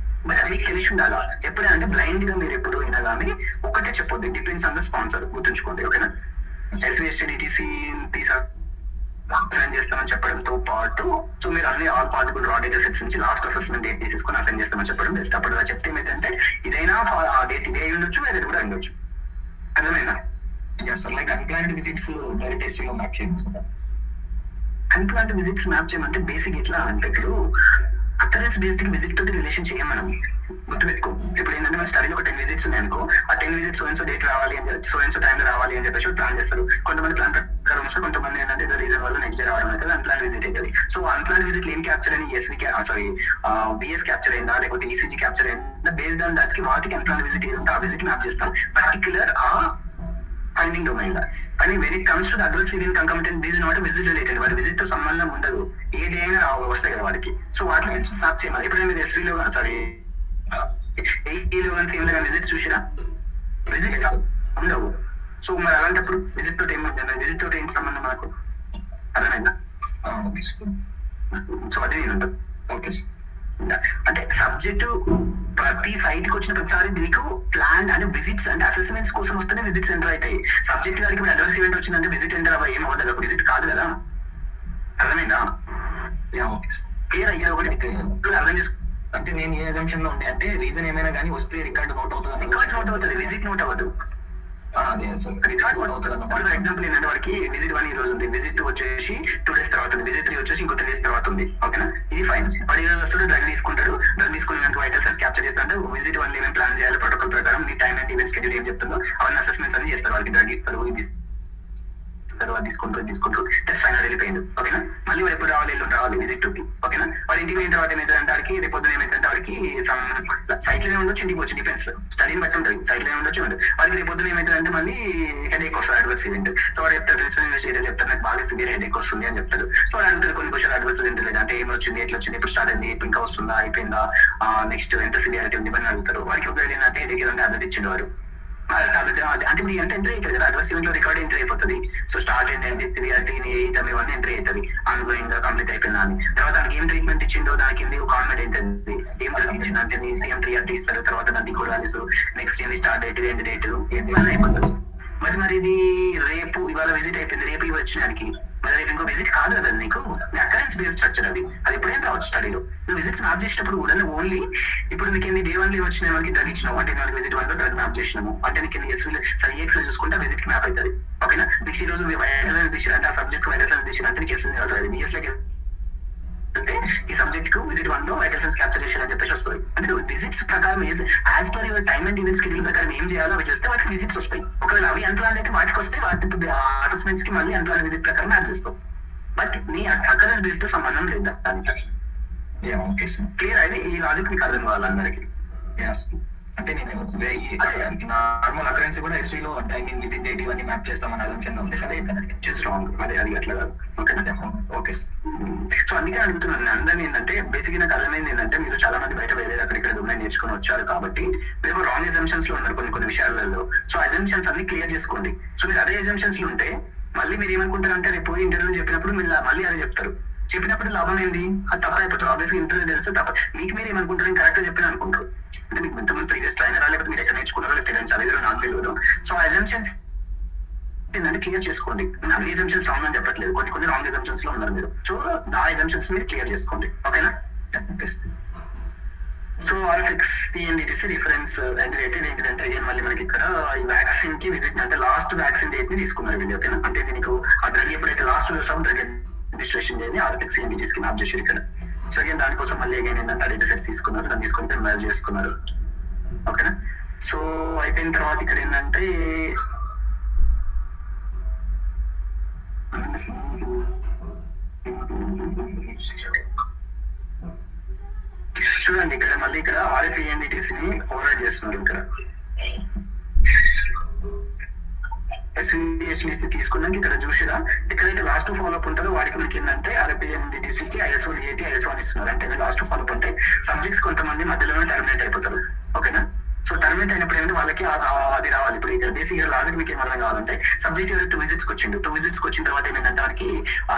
A: బట్ మీకు తెలిసి ఉండాలా ఎప్పుడంటే బ్లైండ్ గా మీరు ఎప్పుడు అయినా కానీ ఒకటే చెప్పొద్దు, డిపెండ్స్ ఆన్ ద స్పాన్సర్. గుర్తుంచుకోండి. ఓకేనా. SVSTDTC అసైన్ చేస్తామని చెప్పడంతో పాటు సో మీరు అన్ని ఆల్ పాసిబుల్ రా డేటా సెట్స్ నుంచి లాస్ట్ అసెస్మెంట్ డేట్ తీసేసుకొని అసైన్ చేస్తామని చెప్పడం బెస్ట్. అప్పుడు అలా చెప్తే ఏమైందంటే ఇదైనా ఆ డేట్ ఇదే ఉండొచ్చు, వేరేది కూడా ఉండొచ్చు. అర్థమైనా. Like unplanned visits direct test లో మ్యాప్ చేయండి. అన్ప్లాన్డ్ విజిట్స్ మ్యాప్ చేయమంటే బేసిక్ ఎట్లా అంటే ఇప్పుడు అకరెన్స్ బేస్డ్ విజిట్ తోటి రిలేషన్ చేయం మనం. గుర్తుపెట్టుకో. ఇప్పుడు ఏంటంటే మన స్టడీలో ఒక 10 విజిట్స్ ఉన్నాయి అనుకో, ఆ 10 విజిట్స్ సో డేట్ రావాలి అని సో టైం లో రావాలి అని చెప్పేసి ప్లాన్ చేస్తారు. కొంతమంది ప్లాన్ ప్రకారం వస్తారు, కొంతమంది ఏంటంటే ఏదో రీజన్ వల్ల నెక్స్ట్ డే రావడం అవుతుంది, అన్ప్లాన్ విజిట్ అవుతుంది. సో అన్ప్లాన్ విజిట్ ఏం క్యాప్చర్ అని BS క్యాప్చర్ అయిందా లేకపోతే ECG క్యాప్చర్ అయిందా బేస్డ్ ఆన్ దానికి వాటికి అన్ప్లాన్ విజిట్ ఏదంటే ఆ విజిట్ మ్యాప్ చేస్తాం పర్టికులర్ ఆ ఫైండింగ్ డొమైన్ లో. కానీ when it comes to adverse event concomitant this is not visit related. వాడి విజిట్ తో సంబంధం ఉండదు, ఏ డే అయినా వస్తాయి కదా వాడికి. సో వాటిని మ్యాప్ చేయమని. ఎప్పుడైనా మీరు SV లో సారీ AE లో కానీ సేమ్ విజిట్స్ చూసిరా విజిట్స్ ఉండవు. సో మరి అలాంటప్పుడు విజిట్ తోటి ఏమంటే విజిట్ తోటి ఏంటి సంబంధం మనకు అర్థమైందా?
C: Okay sir.
A: సో అది నేను
C: ఓకే సార్.
A: అంటే సబ్జెక్టు ప్రతి సైట్ కి వచ్చిన ప్రతిసారి నీకు ప్లాన్ అంటే విజిట్స్ అంటే అసెస్మెంట్స్ కోసం వస్తేనే విజిట్స్ ఎంటర్ అవుతాయి. సబ్జెక్ట్ గారికి ఇప్పుడు అడ్వర్స్ ఈవెంట్ వచ్చిందంటే విజిట్ ఎంటర్ అవ్వ ఏం అవ్వదు, ఒక విజిట్ కాదు కదా. అర్థమైందా?
C: Okay sir.
A: క్లియర్ అయ్యే ఒకటి అర్థం చేసుకో.
C: అంటే నేను ఏ అజంప్షన్ లో ఉండే అంటే రీజన్ ఏమైనా కానీ వస్తే రికార్డు నోట్ అవుతుంది.
A: రికార్డ్ నోట్ అవుతుంది, విజిట్ నోట్ అవ్వదు.
C: అదే సార్,
A: రికార్డ్ నోట్ అవుతుంది అన్నమాట. ఫర్ ఎగ్జాంపుల్ ఏంటంటే వాడికి విజిట్ 1 ఈ రోజు ఉంది, విజిట్ 2 వచ్చేసి 2 days తర్వాత ఉంది, విజిట్ 3 వచ్చేసి ఇంకో 3 days తర్వాత ఉంది. ఓకేనా? ఇది ఫైన్. వాడు ఈ రోజు వస్తాడు, డ్రగ్ తీసుకుంటాడు, డ్రగ్ తీసుకుని మనకు వైటల్ సైన్స్ క్యాప్చర్ చేస్తాడు. విజిట్ 1 ఏమేమి ప్లాన్ చేయాలి, ప్రోటోకాల్ ప్రకారం మీ టైం అండ్ ఈవెంట్ షెడ్యూల్ ఏం చెప్తుందో అవన్నీ అసెస్మెంట్స్ అన్ని చేస్తారు. వాళ్ళకి డ్రగ్ ఇస్తారు, ఇది అది తీసుకుంటూ దట్స్ ఫైనల్ వెళ్ళిపోయింది. ఓకేనా? మళ్ళీ వాడు ఎప్పుడు రావాలి, ఎల్లుండి రావాలి విజిట్ 2కి. ఓకేనా? వాడు ఇంటికి పోయిన తర్వాత ఏమైతుందంటే వాడికి రేపు పొద్దున ఏమైతుందంటే వాడికి సైట్ లోనే ఉండొచ్చు, ఇంటికి వచ్చి డిఫెన్స్ స్టడీని బట్టి ఉంటుంది, సైట్ లోనే ఉండొచ్చు. వాడికి రేపు పొద్దున ఏమైతుందంటే మళ్ళీ హెడేక్ వస్తుంది, అడ్వర్స్ ఈవెంట్. సో వాడు చెప్తాడు, ప్రిన్సిపల్ చెప్తారు నాకు బాగా సివియర్ హెడేక్ వస్తుంది అని చెప్తాడు. సో వాడు అడుగుతారు కొన్ని క్వశ్చన్, అడ్వర్స్ ఈవెంట్ లేదు అంటే ఏం వచ్చింది, ఎట్లా వచ్చింది, ఎప్పుడు స్టార్ట్ అయింది, ఇంకా వస్తుందా, అయిపోయిందా, నెక్స్ట్ ఎంత సివియారిటీ ఉంది అని అడుగుతారు. వాడికి ఒక ఏంటంటే హెడేక్ ఏదంటే అడ్వర్ట్ ఇచ్చిండు వాడు. అంటే ఇప్పుడు ఎంత ఎంట్రీ అవుతుంది కదా, అడ్వర్స్ ఈవెంట్ లో రికార్డ్ ఎంట్రీ అయిపోతుంది. సో స్టార్ట్ అయింది, సివియారిటీ ఇవన్నీ ఎంట్రీ అవుతుంది, ఆన్గోయింగ్ కంప్లీట్ అయిపోయిందా అని. తర్వాత దానికి ఏం ట్రీట్మెంట్ ఇచ్చిండో దానికి ఏంటి కాన్మెంట్ ఏంటంది, ఏం ఇచ్చింది అంటే సీఎం 3 ఇస్తారు. తర్వాత దాన్ని కూడా నెక్స్ట్ ఏంటి స్టార్ట్ డేట్, ఎండ్ డేట్ ఏంటి అని అయిపోతుంది. మరి ఇది రేపు ఇవాళ విజిట్ అయిపోయింది, రేపు ఇవి వచ్చినానికి మరి రేపు ఇంకో విజిట్ కాదు కదా నీకు, అకరెన్స్ బేస్డ్ స్ట్రక్చర్ అది ఎప్పుడైనా రావచ్చు స్టడీలో. నువ్వు విజిట్స్ మ్యాప్ చేసేటప్పుడు కూడా ఓన్లీ ఇప్పుడు నీకు ఎన్ని డే 1 వచ్చిన మనకి డ్రగ్ ఇచ్చినావు అంటే మనకి విజిట్ 1 లో డ్రగ్ మ్యాప్ చేసినాము అంటే నీకు EX లో చూసుకుంటే విజిట్ కి మ్యాప్ అవుతుంది. ఓకేనా? నెక్స్ట్ ఈ రోజు వైరలెన్స్ తీసారు అంటే ఆ సబ్జెక్ట్ వైరలెన్స్ తీసారు అంటే నీకు BS లోకి అంటే ఈ సబ్జెక్ట్ కు విజిట్ 1 లో వైటల్ సైన్స్ క్యాప్చర్ చేయాలని చెప్పేసి వస్తుంది. అంటే విజిట్స్ ప్రకారం as per your time and event schedule ప్రకారం ఏం చేయాలో అవి చేస్తే వాటికి విజిట్స్ వస్తాయి. ఒకవేళ అవి అన్ప్లాన్ అయితే వాటికి వస్తే వాటి అసెస్మెంట్స్ కి మళ్ళీ అన్ప్లాన్ విజిట్ ప్రకారం మ్యాప్ చేస్తాం. బట్ నీ అకరెన్స్ బేస్ తో సంబంధం లేదు దానికి. క్లియర్ అయితే ఈ లాజిక్ మీకు అర్థం కావాలి అందరికి.
C: అంటే నేను నార్మల్ అకరెన్స్ కూడా హిస్టరీలో ఐ మీన్ విజిట్ డేట్ ఇవన్నీ మ్యాప్ చేస్తామని అజంప్షన్ ఉంది సరే
A: రాంగ్, అది అట్లా కాదు. ఓకేనా?
C: ఓకే.
A: సో అందుకే అడుగుతున్నాను అందరినీ ఏంటంటే బేసిక్ నాకు అర్థమైంది ఏంటంటే మీరు చాలా మంది బయట వేరే అక్కడిక్కడ ఉన్నాయి నేర్చుకుని వచ్చారు కాబట్టి మీరు రాంగ్ ఎజంప్షన్స్ లో ఉన్నారు కొన్ని విషయాలలో. సో ఎజంప్షన్స్ అన్ని క్లియర్ చేసుకోండి. సో మీరు అదే ఎజంప్షన్స్ లో ఉంటే మళ్ళీ మీరు ఏమనుకుంటారు అంటే రేపు ఇంటర్వ్యూ చెప్పినప్పుడు మీరు మళ్ళీ అదే చెప్తారు. చెప్పినప్పుడు లాభం ఏంటి, అది తప్ప అయిపోతారు. ఆబ్వియస్గా ఇంటర్వ్యూ తెలిస్తే తప్ప మీకు మీరు ఏమనుకుంటారు, నేను కరెక్ట్ చెప్పిన అనుకుంటారు. అంటే మీకు ఇంతమంది ప్రీవియస్ ట్రైనరా లేకపోతే మీరు ఎక్కడ నేర్చుకున్నారో లేకపోతే చదివారో నాకు తెలియదు. సో ఆ ఎజంప్షన్స్ ఏంటంటే క్లియర్ చేసుకోండి. నేను అన్ని ఎజంప్షన్స్ రాంగ్ అని చెప్పట్లేదు, కొన్ని రాంగ్ ఎజంప్షన్స్ లో ఉన్నారు మీరు. సో ఆ ఎజంప్షన్స్ మీరు క్లియర్ చేసుకోండి. ఓకేనా? So RFX CNDTC reference related ఏంటంటే మళ్ళీ మనకి ఇక్కడ ఈ వ్యాక్సిన్ కి విజిట్ అంటే లాస్ట్ వ్యాక్సిన్ డేట్ ని తీసుకున్నారు వీళ్ళు. ఓకేనా? అంటే దీనికి ఆ డ్రగ్ ఎప్పుడైతే లాస్ట్ చూసామో డ్రగ్ రిజిస్ట్రేషన్ చేయండి RFX CNDTC కి మ్యాప్ చేశారు ఇక్కడ. సో అగైన్ దానికోసం మళ్ళీ అగైన్ ఏంటంటే డేటా సెట్స్ తీసుకున్నారు, దాన్ని తీసుకుంటే మ్యాప్ చేసుకున్నారు. ఓకేనా? సో అయిపోయిన తర్వాత ఇక్కడ ఏంటంటే చూడండి ఇక్కడ మళ్ళీ ఇక్కడ RFENDTC ని ఓవర్రైడ్ చేస్తున్నారు. ఇక్కడ SVHDC తీసుకున్నాక ఇక్కడ చూసిరా ఎక్కడైతే లాస్ట్ ఫాలోఅప్ ఉంటుందో వాడికి మనకి ఏంటంటే RFENDTC కి ISO DAT ISO ఇస్తున్నారు. అంటే లాస్ట్ ఫాలోఅప్ అంటే సబ్జెక్ట్స్ కొంతమంది మధ్యలోనే టర్మినేట్ అయిపోతారు. ఓకేనా? సో టర్మినేట్ అయినప్పుడు ఏంటంటే వాళ్ళకి అది రావాలి. ఇప్పుడు ఇక్కడ బేసిక్ లాజిక్ మీకు ఏమర్థం కావాలంటే సబ్జెక్ట్ 2 visits కి వచ్చిండు, 2 visits కి వచ్చిన తర్వాత ఏమైందంటే వాడికి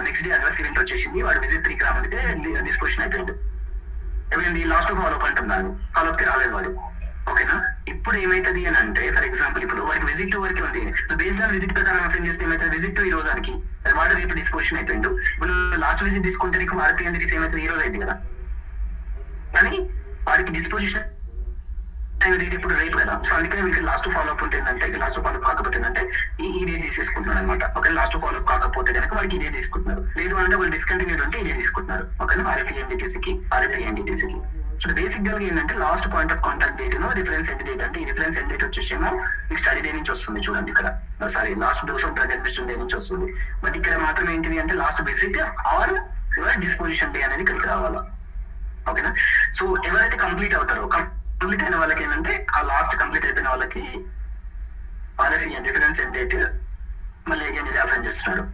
A: నెక్స్ట్ డే అడ్వర్స్ ఈవెంట్ వచ్చేసింది, వాడు విజిట్ 3కి రామంటే డిస్పోజిషన్ అయిపోయింది. ఏమైంది, లాస్ట్ ఫాలోఅప్ అంటాం దాన్ని, ఫాలోఅప్ కి రాలేదు వాడు. ఓకేనా? ఇప్పుడు ఏమైతుంది అని అంటే ఫర్ ఎగ్జాంపుల్ ఇప్పుడు వాడికి విజిట్ 2 వరకు ఉంది, బేస్డ్ ఆన్ విజిట్ ప్రకారం అసైన్ చేస్తే ఏమైతే విజిట్ 2 ఈ రోజానికి వాడు రేపు డిస్పోజిషన్ అయిపోయిండు. ఇప్పుడు లాస్ట్ విజిట్ తీసుకుంటే నీకు RFENDTC ఏమైతే ఈ రోజు అయింది కదా, కానీ వాడికి డిస్పోజిషన్ డేట్ ఇప్పుడు రేపు కదా. సో అందుకని వీళ్ళకి లాస్ట్ ఫాలోఅప్ ఉంటుందంటే లాస్ట్ ఫాలోఅప్ కాకపోతే ఏంటంటే ఈ డేట్ తీసేసుకుంటున్నారు అనమాట. ఓకే? లాస్ట్ ఫాలోఅప్ కాకపోతే కనుక వాళ్ళకి ఈ డేట్ తీసుకుంటున్నారు, లేదు అంటే వాళ్ళు డిస్కంటిన్యూడ్ ఉంటే ఈ డేట్ తీసుకుంటున్నారు. ఓకేనా? RFENDTC కి. సో బేసిక్ గా ఏంటంటే last point of contact date reference end date అంటే ఈ రిఫరెన్స్ ఎండ్ డేట్ వచ్చేసేమో మీకు స్టడీ డే నుంచి వస్తుంది. చూడండి ఇక్కడ sorry last dose of drug administration day నుంచి వస్తుంది. బట్ ఇక్కడ మాత్రం ఏంటిది అంటే last visit are disposition day అనేది ఇక్కడికి రావాలా. ఓకేనా? సో ఎవరైతే కంప్లీట్ అవుతారో కంప్లీట్ అయిన వాళ్ళకి ఏంటంటే ఆ లాస్ట్ కంప్లీట్ అయిపోయిన వాళ్ళకి RFEN రిఫరెన్స్ ఎండ్ డేట్ మళ్ళీ అగైన్ ఇది అసైన్ చేస్తున్నాడు.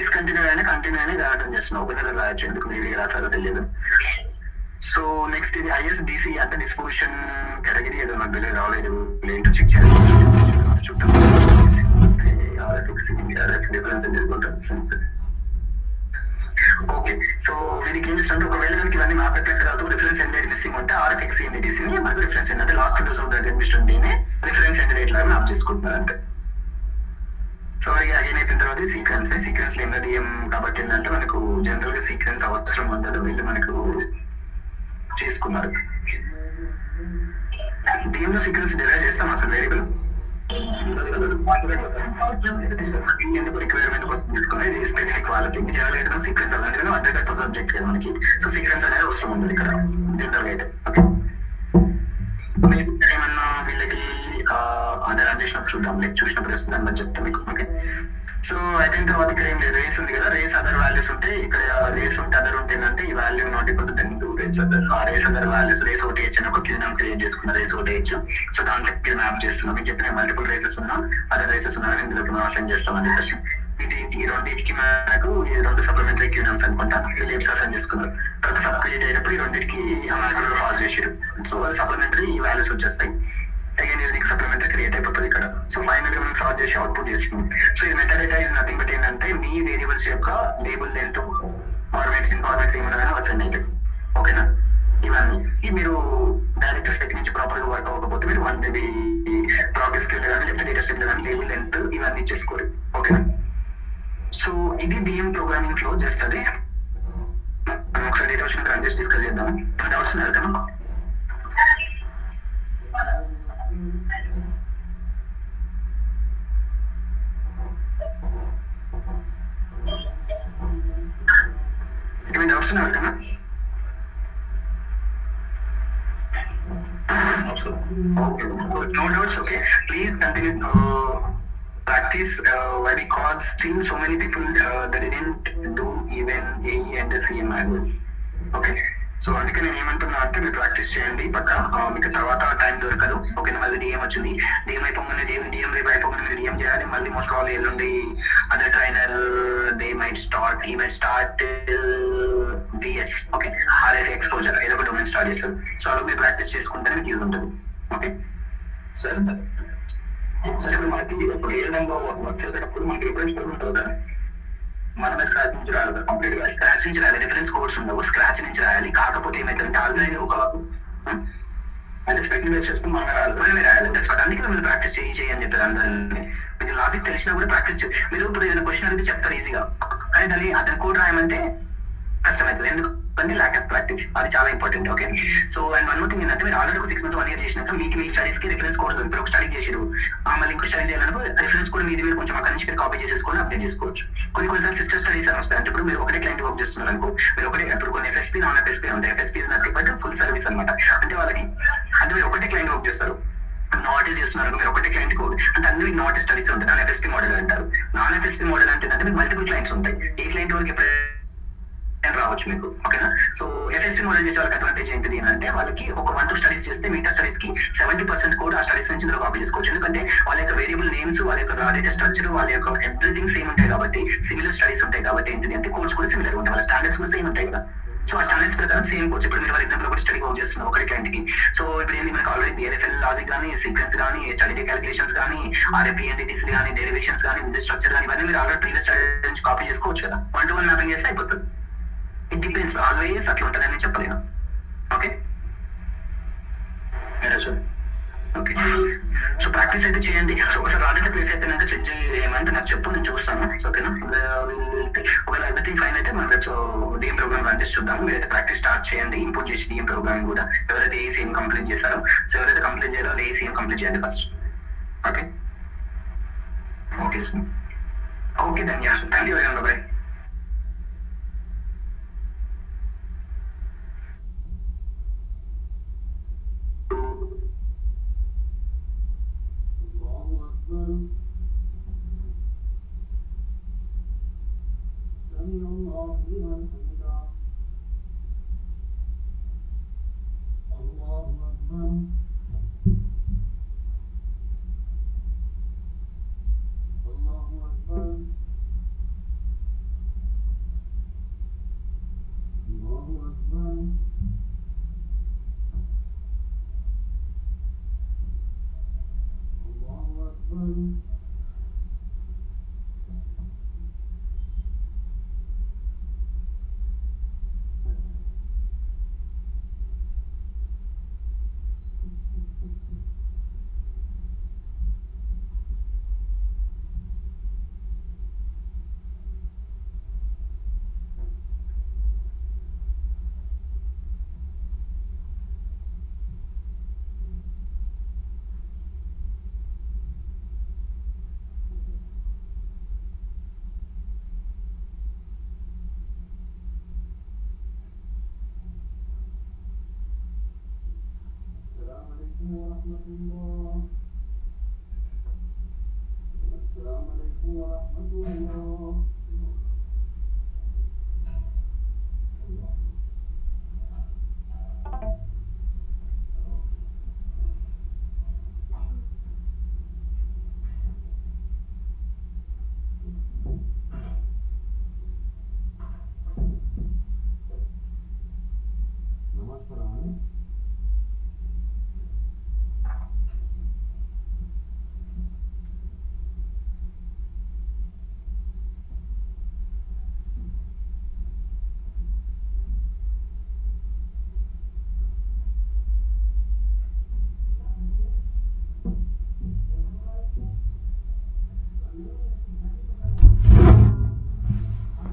A: డిస్కంటిన్యూ అయినా కంటిన్యూ అయినా ఇది అసైన్ చేస్తున్నాడు. ఒక నెల రాయొచ్చు, ఎందుకు మీరు రాసారో తెలియదు. సో నెక్స్ట్ ఇది ISDC అంటే డిస్పోజిషన్ కేటగిరీ ఏదో నాకు తెలియదు రాలేదు, ఏంటో చెక్ చేయాలి చూద్దాం. demographics in India, like difference in demographics. Okay, so దీనికి ఏం చేస్తుంటే ఒకవేళ మనకి ఇవన్నీ మ్యాప్ ఎఫెక్ట్ కాదు, రిఫరెన్స్ ఎండ్ డేట్ మిస్సింగ్ ఉంటే ఆర్ఎఫ్ఎక్స్ ఎండిటీసీని మనకు రిఫరెన్స్ ఎండ్ అంటే లాస్ట్ 2000 అడ్మిషన్ డేనే రిఫరెన్స్ ఎండ్ డేట్ లాగా మ్యాప్ చేసుకుంటున్నారు అంతే. సో ఇక అగైన్ అయిపోయిన తర్వాత సీక్వెన్స్ లో ఏంటో డిఎం కాబట్టి ఏంటంటే మనకు జనరల్ గా సీక్వెన్స్ అవసరం ఉండదు, వీళ్ళు మనకు చేసుకున్నారు. డిఎం లో సీక్వెన్స్ డిరైవ్ చేస్తాం అసలు వేరియబుల్ ఎందుకు రిక్వైర్మెంట్ కోసం తీసుకునేది స్పెసిఫిక్ వాళ్ళకి జనరల్ అయితే సీక్వెన్స్ అలాంటివి 100% సబ్జెక్ట్ కదా మనకి. సో సీక్వెన్స్ అనేది అవసరం ఉంది ఇక్కడ జనరల్ అయితే. ఓకే, ఏమన్నా వీళ్ళకి అంటే రన్ చేసినప్పుడు చూద్దాం, లైక్ చూసినప్పుడు వస్తుంది అని చెప్తాం మీకు. ఓకే, సో అయితే తర్వాత ఇక్కడ ఏం లేదు, రేస్ ఉంది కదా, రేస్ అదర్ వాల్యూస్ ఉంటే ఇక్కడ రేస్ ఉంటే అదర్ ఉంటేనంటే ఈ value not equal to then to race other. ఆ రేస్ అదర్ వాల్యూస్ రేస్ ఒకటి హెచ్ అని ఒక కింద క్రియేట్ చేసుకున్న రేస్ ఒకటి హెచ్. సో దాంట్లో మ్యాప్ చేస్తున్నాం. మీకు చెప్పిన మల్టిపుల్ రేసెస్ ఉన్నా అదర్ రేసెస్ ఉన్నా ఇందులోకి మనం అసైన్ చేస్తాం అని చెప్పేసి ఈ రెండింటికి మనకు ఈ 2 సప్లిమెంటరీ క్యూనమ్స్ అనుకుంటా లేబ్స్ అసైన్ చేసుకున్నారు. తర్వాత సబ్ క్రియేట్ అయినప్పుడు ఈ రెండింటికి మ్యాటర్ పాస్ చేసారు. సో సప్లిమెంటరీ ఈ వాల్యూస్ వచ్చేస్తాయి. అగైన్ ఇది సప్లిమెంటరీ క్రియేట్ అయిపోతుంది ఇక్కడ. సో ఫైనల్ గా మనం సాల్వ్ చేసి అవుట్పుట్ చేస్తున్నాం. సో ఈ మెటాడేటా ఇస్ నథింగ్ బట్ ఏంటంటే మీ వేరియబుల్స్ యొక్క లేబుల్ లెంత్ ఫార్మాట్స్ ఏమన్నా అసైన్ అవుతాయి. ఓకేనా, ఇవన్నీ మీరు డైరెక్ట్ స్పెక్ నుంచి ప్రాపర్ గా వర్క్ అవ్వకపోతే మీరు 1 DB ప్రోగ్రెస్ కిల్ కానీ లేకపోతే డేటా స్టెప్ కానీ లేబుల్ లెంత్ ఇవన్నీ చేసుకోరు. ఓకేనా, సో ఇది డిఎం ప్రోగ్రామింగ్ ఫ్లో. జస్ట్ అదే మనం ఒకసారి డేటా వచ్చిన రన్ చేసి డిస్కస్ చేద్దాం. డౌట్స్ ఉన్నారు కదా? ఏమైనా డౌట్స్ ఉన్నారు కదా? Okay, no doubts. Okay, please continue to practice. Why? Because still so many people they didn't do even AE and the CM as well. Okay, so అందుకే నేను ఏమంటున్నా అంటే మీరు ప్రాక్టీస్ చేయండి పక్క, మీకు తర్వాత టైం దొరకదు. ఓకేనా, మళ్ళీ డిఎం వచ్చింది, డిఎం అయిపోగానే డిఎం రేపు అయిపోగానే మీరు డిఎం చేయాలి. మళ్ళీ మోస్ట్ ఆల్ ఎల్లుండి other trainer they might start DS. Okay, RS exposure ఏదో ఒక డొమైన్ స్టార్ట్ చేస్తారు. సో అలా మీరు ప్రాక్టీస్ చేసుకుంటే మీకు యూజ్ ఉంటుంది. ఓకే సార్, సరే మనకి ఇప్పుడు ఏ విధంగా వర్క్ చేసేటప్పుడు మనకి రిఫరెన్స్ ఉంటుంది కదా, మనమే స్క్రాచ్ నుంచి రాలేదు, కంప్లీట్ గా స్క్రాచ్ నుంచి రాయాలి. రిఫరెన్స్ కోడ్స్ ఉండవు, స్క్రాచ్ నుంచి రాయాలి. కాకపోతే ఏమైతుందంటే ఆల్రెడీ ఒక అంటే స్పెక్ట్ బేస్ చేసుకుని మనమే రాయాలి. అందుకే మీరు ప్రాక్టీస్ చేయని చెప్పారు అందరినీ. మీకు లాజిక్ తెలిసినా కూడా ప్రాక్టీస్ మీరు ఇప్పుడు ఏదైనా క్వశ్చన్ అడిగితే చెప్తారు ఈజీగా, కానీ దాన్ని అతని కోడ్ రాయమంటే కష్టమవుతుంది. ఎందుకంటే ల్యాక్ ఆఫ్ ప్రాక్టీస్, అది చాలా important. Okay, so and one more thing ఏంటంటే మీరు ఆల్రెడీ ఒక 6 months 1 year చేసినాక మీకు మీ స్టడీస్ కి రిఫరెన్స్ కోర్స్ ఇప్పుడు ఒక స్టడీ చేసారు, మళ్ళీ ఇంకో స్టడీ చేయాలనుకో రిఫరెన్స్ కూడా మీరు కొంచెం అక్కడ నుంచి మీరు కాపీ చేసేసుకొని అప్డేట్ చేసుకోవచ్చు. కొన్నిసార్లు సిస్టర్ స్టడీస్ అని వస్తాయి. అంటే ఇప్పుడు మీరు ఒకటే క్లయింట్ వర్క్ చేస్తున్నారు అనుకో, మీరు ఒకటే ఇప్పుడు కొన్ని ఎఫ్ఎస్పీ నాన్ ఎఫ్ఎస్పీ ఉంటాయి. ఎఫ్ఎస్పీ నథింగ్ బట్ ఫుల్ సర్వీస్ అనమాట. అంటే వాళ్ళకి అంటే మీరు ఒకటే క్లయింట్ వర్క్ చేస్తారు, నాట్ చేస్తున్నారు మీరు ఒకటే క్లయింట్ కు, అంటే అన్ని నాట్ స్టడీస్ ఉంటాయి. నాన్ ఎఫ్ఎస్పీ మోడల్ అంటారు. నాన్ ఎఫ్ఎస్పీ మోడల్ అంటే మీకు మల్టిపుల్ క్లయింట్స్ ఉంటాయి. ఏ క్లయింట్ వరకు రావచ్చు మీకు. ఓకేనా, సో ఎఫ్ఎస్పీ మోడల్ చేసే వాళ్ళకి అడ్వాంటేజ్ ఏంటిది అంటే వాళ్ళకి ఒక 1-2 స్టడీస్ చేస్తే మిగతా స్టడీస్ కి 70% కూడా ఆ స్టడీస్ నుంచి ఇందులో కాపీ చేసుకోవచ్చు. ఎందుకంటే వాళ్ళ యొక్క వేరియబుల్ నేమ్స్, వాళ్ళ యొక్క డేటా స్ట్రక్చర్, వాళ్ళ యొక్క ఎవ్రీథింగ్ సేమ్ ఉంటాయి కాబట్టి, సిమిలర్ స్టడీస్ ఉంటాయి కాబట్టి ఏంటిది అంటే కోడ్స్ కూడా సిమిలర్ ఉంటాయి, వాళ్ళ స్టాండర్డ్స్ కూడా సేమ్ ఉంటాయి కదా. సో ఆ స్టాండర్డ్స్ ప్రకారం సేమ్ కోర్స్. ఇప్పుడు మీరు ఫర్ ఎగ్జాంపుల్ ఒకటి స్టడీ వర్క్ చేస్తున్నారు ఒకటి క్లయింట్ కి. సో ఇప్పుడు ఏంటి మనకి ఆల్రెడీ బిఎల్ఎఫ్ఎల్ లాజిక్ కానీ, సీక్వెన్స్ కానీ, స్టడీ క్యాలిక్యులేషన్స్ కానీ, ఆర్ఎఫ్ఈఎన్డిటీస్ కానీ, డెరివేషన్స్ కానీ, విజిట్ స్ట్రక్చర్ కానీ, ఇవన్నీ మీరు ఆల్రెడీ ప్రీవియస్ స్టడీ నుంచి కాపీ చేసుకోవచ్చు కదా. 1-to-1 మ్యాపింగ్ చేస్తే అయిపోతుంది. ఇట్ డిపెండ్స్, ఆల్వేస్ అట్లా ఉంటుందని చెప్పలేను. ఓకే ఓకే, సో ప్రాక్టీస్ అయితే చేయండి. సో ఒకసారి ఆల్రెడీ ప్లేస్ అయిపోయినాక చెక్ చేయమంటే నాకు చెప్పు, నేను చూస్తాను. ఓకేనా, ఒకవేళ ఎవ్రీథింగ్ ఫైన్ అయితే మనం రేపు డిఎం ప్రోగ్రామ్ రన్ చేసి చూద్దాం. మీరైతే ప్రాక్టీస్ స్టార్ట్ చేయండి, ఇంపోర్ట్ చేసి డిఎం ప్రోగ్రామ్ కూడా. ఎవరైతే ఏసీఎం కంప్లీట్ చేశారో, సో ఎవరైతే కంప్లీట్ చేయాలో ఏసీఎం కంప్లీట్ చేయండి first. Okay okay okay Dhanya, thank you very much. Bye.
D: ورحمة الله. السلام عليكم ورحمة الله. नमाज पढ़ा है